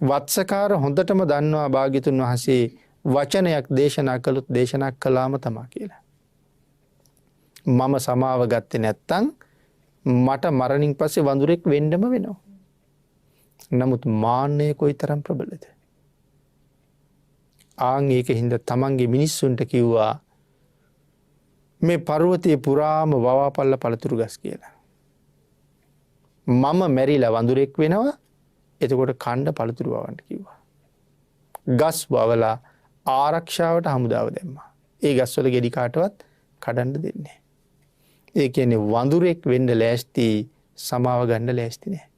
වත්සකාර හොඳටම දන්නවා භාග්‍යතුන් වහන්සේ වචනයක් දේශනා කළොත් දේශනා කළාම තමයි කියලා. මම සමාව ගත්තේ නැත්තම් මට මරණින් පස්සේ වඳුරෙක් වෙන්නම වෙනවා. නමුත් මාන්නය කොයිතරම් ප්‍රබලද? ආන් ඒකින්ද තමන්ගේ මිනිස්සුන්ට කිව්වා මේ පර්වතයේ පුරාම වවාපල්ල පළතුරු ගස් කියලා. මම මැරිලා වඳුරෙක් වෙනවා. එතකොට කණ්ඩ පළතුරු වවන්න කිව්වා. ගස් වවලා ආරක්ෂාවට හමුදාව දැම්මා. ඒ ගස්වල ගෙඩි කාටවත් කඩන්න දෙන්නේ නැහැ. ඒ කියන්නේ වඳුරෙක් වෙන්න ලෑස්ති සමාව ගන්න ලෑස්ති නැහැ.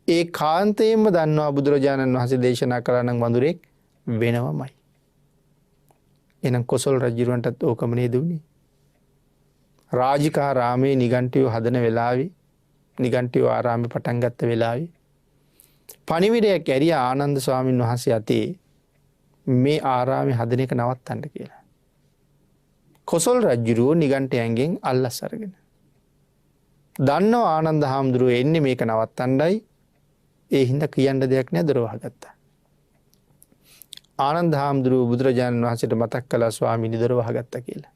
ඒ කාන්තයෙන්ම දන්නවා බුදුරජාණන් වහන්සේ දේශනා කළා නම් වඳුරෙක් වෙනවමයි. එහෙනම් කොසල් රජුරන්ටත් ඕකම නේද උනේ? රාජිකා රාමේ නිගණ්ඨියෝ හදන වෙලාවේ නිගණ්ඨියෝ ආරාමේ පටන් ගත්ත වෙලාවේ පණිවිඩයක් ඇරිය ආනන්ද ස්වාමීන් වහන්සේ අතේ මේ ආරාමේ හදන එක නවත්තන්න කියලා. කොසල් රජුරෝ නිගණ්ඨයන්ගෙන් අල්ලස් අරගෙන දන්නව ආනන්ද හාමුදුරුවෝ එන්නේ මේක නවත්තන්නයි. ඒ හින්දා කියන්න දෙයක් නෑ දොර වහගත්තා. ආනන්ද හාමුදුරුවෝ බුදුරජාණන් වහන්සේට මතක් කළා ස්වාමීනි දොර වහගත්තා කියලා.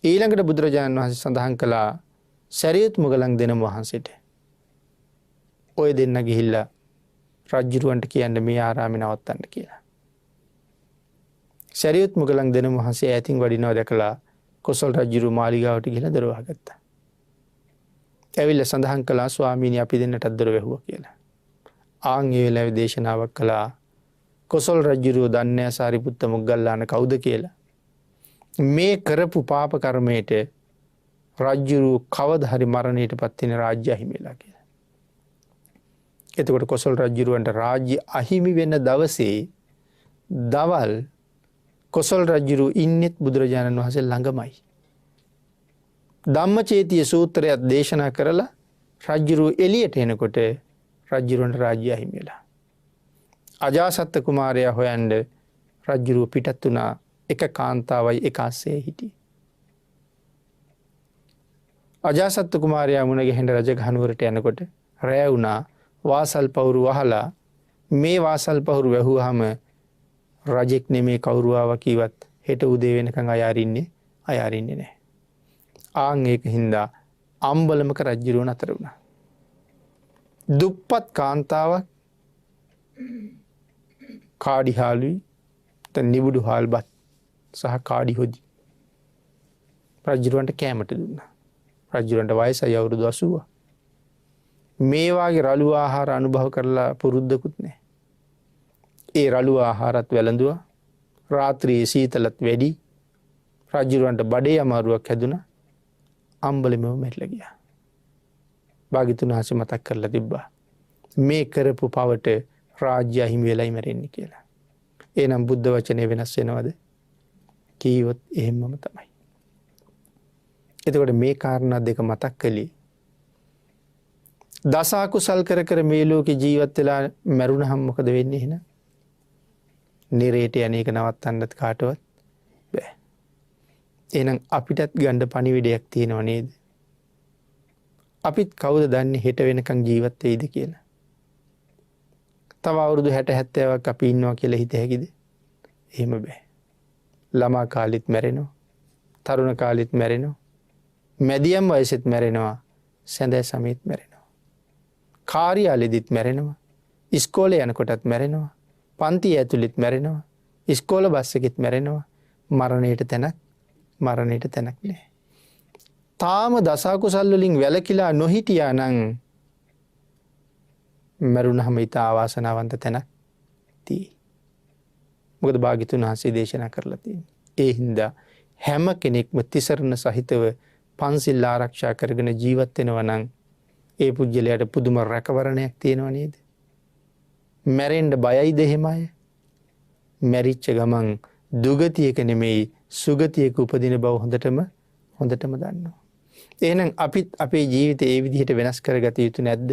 ඊළඟට බුදුරජාණන් වහන්සේ සඳහන් කළා සරියුත් මුගලන් දෙනම වහන්සේට ඔය දෙන්න ගිහිල්ලා රජුරවන්ට කියන්න මේ ආරාමේ නවත්තන්න කියලා. සරියුත් මුගලන් දෙනම වහන්සේ ඈතින් වඩිනවා දැකලා කොසල් රජුරු මාලිගාවට ගිහිල්ලා දොර වහගත්තා. ඇවිල්ලා සඳහන් කළා ස්වාමීනි අපි දෙන්නටත් දොර වැහුවා කියලා. ආන් ඒ වෙලාවේ දේශනාවක් කළා කොසල් රජුරු දන්නේ සාරිපුත්ත මොග්ගල්ලාන කවුද කියලා. මේ කරපු පාප කර්මයට රජුරු කවදා හරි මරණයට පත් වෙන රාජ්‍ය අහිමි වෙලා කියලා. එතකොට කොසල් රජුරවන්ට රාජ්‍ය අහිමි වෙන දවසේ දවල් කොසල් රජුරු ඉන්නෙත් බුදුරජාණන් වහන්සේ ළඟමයි. ධම්මචේතිය සූත්‍රයක් දේශනා කරලා රජුරු එළියට එනකොට රජුරවන්ට රාජ්‍ය අහිමි වෙලා. අජාසත් කුමාරයා හොයන්න රජුරු පිටත් වුණා. එක කාන්තාවයි එක අස්සේ හිටියේ. අජාසත් කුමාරයා මුණ ගැහෙන්න රජගහනුවරට යනකොට රැය වුණා. වාසල් පවුරු වහලා මේ වාසල් පවුරු වැහුවාම රජෙක් නෙමේ කවුරු ආවා කිව්වත් හෙට උදේ වෙනකන් අය අරින්නේ නැහැ. ආන් ඒක හින්දා අම්බලමක රජුරුව නතර වුණා. දුප්පත් කාන්තාවක් කාඩි හාලුයි නිබුඩු හාල්බත් සහ කාඩි හොදි රජුරවන්ට කෑමට දුන්නා. රජුරන්ට වයසයි අවුරුදු 80. මේ වාගේ රළු ආහාර අනුභව කරලා පුරුද්දකුත් නැහැ. ඒ රළු ආහාරත් වැළඳුවා. රාත්‍රියේ සීතලත් වැඩි. රජුරවන්ට බඩේ අමාරුවක් හැදුනා. අම්බලෙමම මැරිලා ගියා. භාග්‍යතුන් වහන්සේ මතක් කරලා තිබ්බා මේ කරපු පවට රාජ්‍ය අහිමි වෙලයි මැරෙන්නේ කියලා. එහෙනම් බුද්ධ වචනේ වෙනස් වෙනවද? කීවොත් එහෙමම තමයි. එතකොට මේ කාරණා දෙක මතක් කළේ දස අකුසල් කර කර මේ ලෝකේ ජීවත් වෙලා මැරුණහම මොකද වෙන්නේ එහෙනම්? නිරේට යන්නේක නවත්තන්නත් කාටවත් බෑ. එහෙනම් අපිටත් ගන්න පණිවිඩයක් තියෙනව නේද? අපිත් කවුද දන්නේ හෙට වෙනකන් ජීවත් වෙයිද කියලා? තව අවුරුදු 60 70ක් අපි ඉන්නවා කියලා හිත හැකිද? එහෙම බෑ. ළමා කාලෙත් මැරෙනවා. තරුණ කාලෙත් මැරෙනවා. මැදියම් වයසෙත් මැරෙනවා. සැඳෑ සමයේත් මැරෙනවා. කාර්යාලෙදිත් මැරෙනවා. ඉස්කෝලේ යනකොටත් මැරෙනවා. පන්ති ඇතුළෙත් මැරෙනවා. ඉස්කෝල බස් එකෙත් මැරෙනවා. මරණයට තැනක් නැහැ. තාම දස අකුසල් වලින් වැළකීලා නොහිටියා නම් මරුණහම ඊට ආවාසනාවන්ත තැනක් තියෙයි. මොකද භාග්‍යතුන් වහන්සේ දේශනා කරලා තියෙන්නේ. ඒ හින්දා හැම කෙනෙක්ම තිසරණ සහිතව පන්සිල් ආරක්ෂා කරගෙන ජීවත් වෙනවා නම් ඒ පුජ්‍යලයට පුදුම රැකවරණයක් තියෙනව නේද? මැරෙන්ඩ බයයි දෙහෙමයි. මැරිච්ච ගමන් දුගතියක නෙමෙයි සුගතියක උපදින බව හොඳටම දන්නවා. එහෙනම් අපිත් අපේ ජීවිතය ඒ විදිහට වෙනස් කරගත යුතු නැද්ද?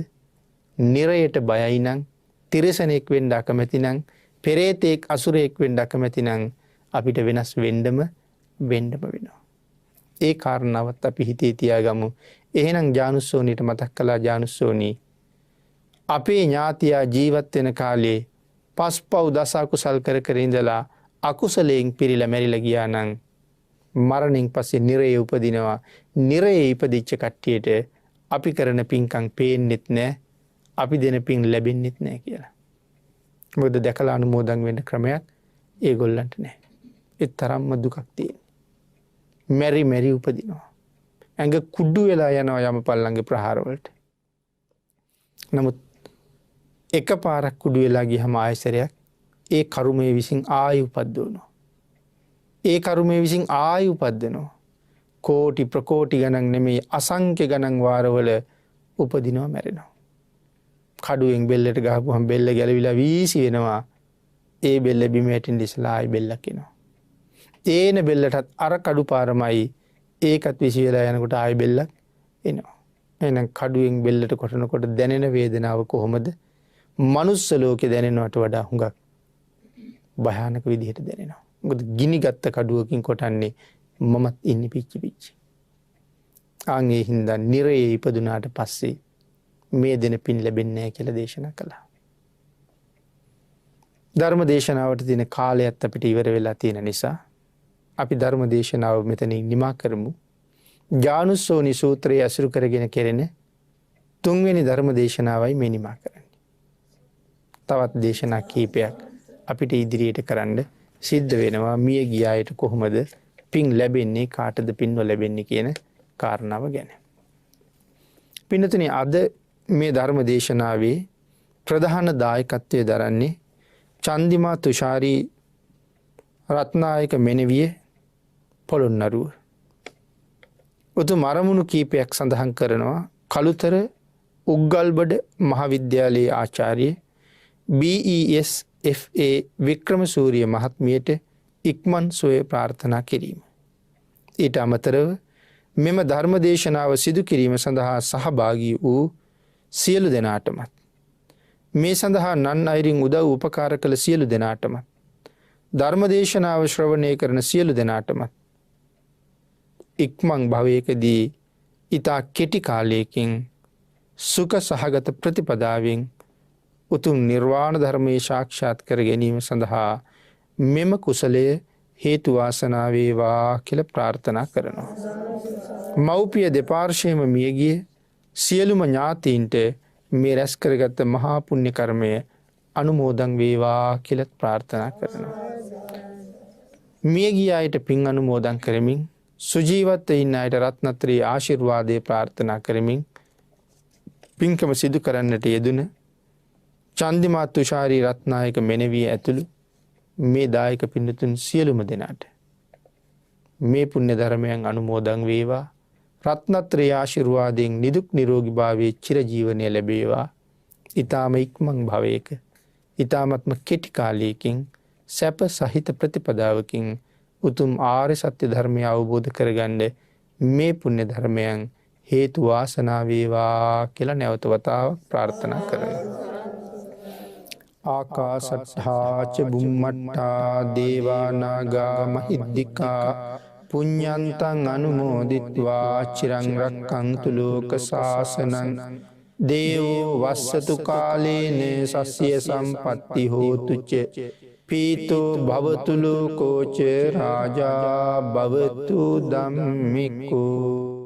නිරයට බයයි නම්, තිරිසනෙක් වෙන්න අකමැති නම්, පෙරේතෙක් අසුරයෙක් වෙන්න අකමැති නම් අපිට වෙනස් වෙන්නම වෙනවා. ඒ කාරණාවත් අපි හිතේ තියාගමු. එහෙනම් ජානුස්සෝනිට මතක් කළා ජානුස්සෝනි අපේ ඥාතියා ජීවත් වෙන කාලේ පස්පව් දස අකුසල් කර ඉඳලා අකුසලයෙන් පිරීලා මැරිලා ගියා නම් මරණින් පස්සේ නිරයේ උපදිනවා. නිරයේ ඉපදිච්ච කට්ටියට අපි කරන පින්කම් පේන්නෙත් නැහැ. අපි දෙන පින් ලැබෙන්නෙත් නැහැ කියලා. මොකද දැකලා අනුමෝදන් වෙන්න ක්‍රමයක් ඒගොල්ලන්ට නැහැ. ඒ තරම්ම දුකක් තියෙනවා. මෙරි උපදිනවා. ඇඟ කුඩු වෙලා යනවා යමපල්ලන්ගේ ප්‍රහාර වලට. නමුත් එකපාරක් කුඩු වෙලා ගියම ආයසරයක් ඒ කර්මයේ විසින් ආයු උපද්දවනවා. ඒ කර්මයේ විසින් ආයු උපද්දනවා. කෝටි ප්‍රකෝටි ගණන් නෙමෙයි අසංඛ්‍ය ගණන් වාරවල උපදිනවා මැරෙනවා. කඩුවෙන් බෙල්ලට ගහපුවම බෙල්ල ගැලවිලා වීසි වෙනවා. ඒ බෙල්ල බිම වැටෙන්න ඉස්සලා ආයි බෙල්ලක් එනවා. ඒන බෙල්ලටත් අර කඩු පාරමයි ඒකත් විසි වෙලා යනකොට ආයි බෙල්ලක් එනවා. එහෙනම් කඩුවෙන් බෙල්ලට කොටනකොට දැනෙන වේදනාව කොහොමද? මනුස්ස ලෝකේ දැනෙනවට වඩා හුඟක් භයානක විදිහට දැනෙනවා. මොකද ගිනි ගත්ත කඩුවකින් කොටන්නේ මමත් ඉන්නේ පිච්චි. ආන් ඒ හින්දා නිරයේ ඉපදුනාට පස්සේ මේ දෙන පින් ලැබෙන්නේ නැහැ කියලා දේශනා කළා. ධර්ම දේශනාවට තියෙන කාලයත් අපිට ඉවර වෙලා තියෙන නිසා අපි ධර්ම දේශනාව මෙතනින් නිමා කරමු. ජානුස්සෝනි සූත්‍රය අසුරු කරගෙන කෙරෙන තුන්වෙනි ධර්ම දේශනාවයි මේ නිමා කරන්නේ. තවත් දේශනා කීපයක් අපිට ඉදිරියට කරන්න සිද්ධ වෙනවා. මිය ගිය අයට කොහොමද පින් ලැබෙන්නේ, කාටද පින් නොලැබෙන්නේ කියන කාරණාව ගැන. පින්නතුනි අද මේ ධර්ම දේශනාවේ ප්‍රධාන දායකත්වය දරන්නේ චන්දිමා තුෂාරී රත්නායක මෙනවිය පොළොන්නරුව. උතුම් අරමුණු කීපයක් සඳහන් කරනවා. කළුතර උග්ගල්බඩ මහාවිද්‍යාලයේ ආචාර්ය BES FA වික්‍රමසූරිය මහත්මියට ඉක්මන් සුවය ප්‍රාර්ථනා කිරීම. ඊට අමතරව මෙම ධර්ම දේශනාව සිදු කිරීම සඳහා සහභාගී වූ සියලු දෙනාටමත්, මේ සඳහා නන් අයරින් උදව් උපකාර කළ සියලු දෙනාටමත්, ධර්ම දේශනාව ශ්‍රවණය කරන සියලු දෙනාටමත් ඉක්මන් භවයකදී ඊතා කෙටි කාලයකින් සුඛ සහගත ප්‍රතිපදාවෙන් උතුම් නිර්වාණ ධර්මයේ සාක්ෂාත් කර ගැනීම සඳහා මෙම කුසලය හේතු වාසනා වේවා කියලා ප්‍රාර්ථනා කරනවා. මව්පිය දෙපාර්ශ්වයේම මියගිය සියලුම ඥාතීන්ට මේ රැස් කරගත් මහා පුණ්‍ය කර්මය අනුමෝදන් වේවා කියලා ප්‍රාර්ථනා කරනවා. මියගිය අයට පින් අනුමෝදන් කරමින් සුජීවත්ව ඉන්න අයට රත්නත්‍රී ආශිර්වාදයේ ප්‍රාර්ථනා කරමින් පින්කම සිදු කරන්නට යෙදුන චන්දිමා තුෂාරී රත්නායක මෙනවිය ඇතුළු මේ දායක පින්නතුන් සියලුම දෙනාට මේ පුණ්‍ය ධර්මයන් අනුමෝදන් වේවා. රත්නත්‍රී ආශිර්වාදයෙන් නිදුක් නිරෝගී භාවයේ චිරජීවනය ලැබේවා. ඊ타ම ඉක්මන් භවයක ඊ타මත්ම කෙටි කාලයකින් සැප සහිත ප්‍රතිපදාවකින් උතුම් ආර්ය සත්‍ය ධර්මය අවබෝධ කරගන්න මේ පුණ්‍ය ධර්මයන් හේතු වාසනා වේවා කියලා නැවත වතාවක් ප්‍රාර්ථනා කරනවා. ආකාසට්ඨා ච බුම්මට්ඨා දේවා නාග මහිද්దికා පුඤ්ඤන්තං අනුමෝදිත්වා චිරං රක්ඛන්තු ලෝක සාසනං දේවෝ වස්සතු කාලේන සස්ය සම්පatti හෝතු ච පීතෝ භවතු ලෝකෝ ච රාජා භවතු ධම්මිකෝ.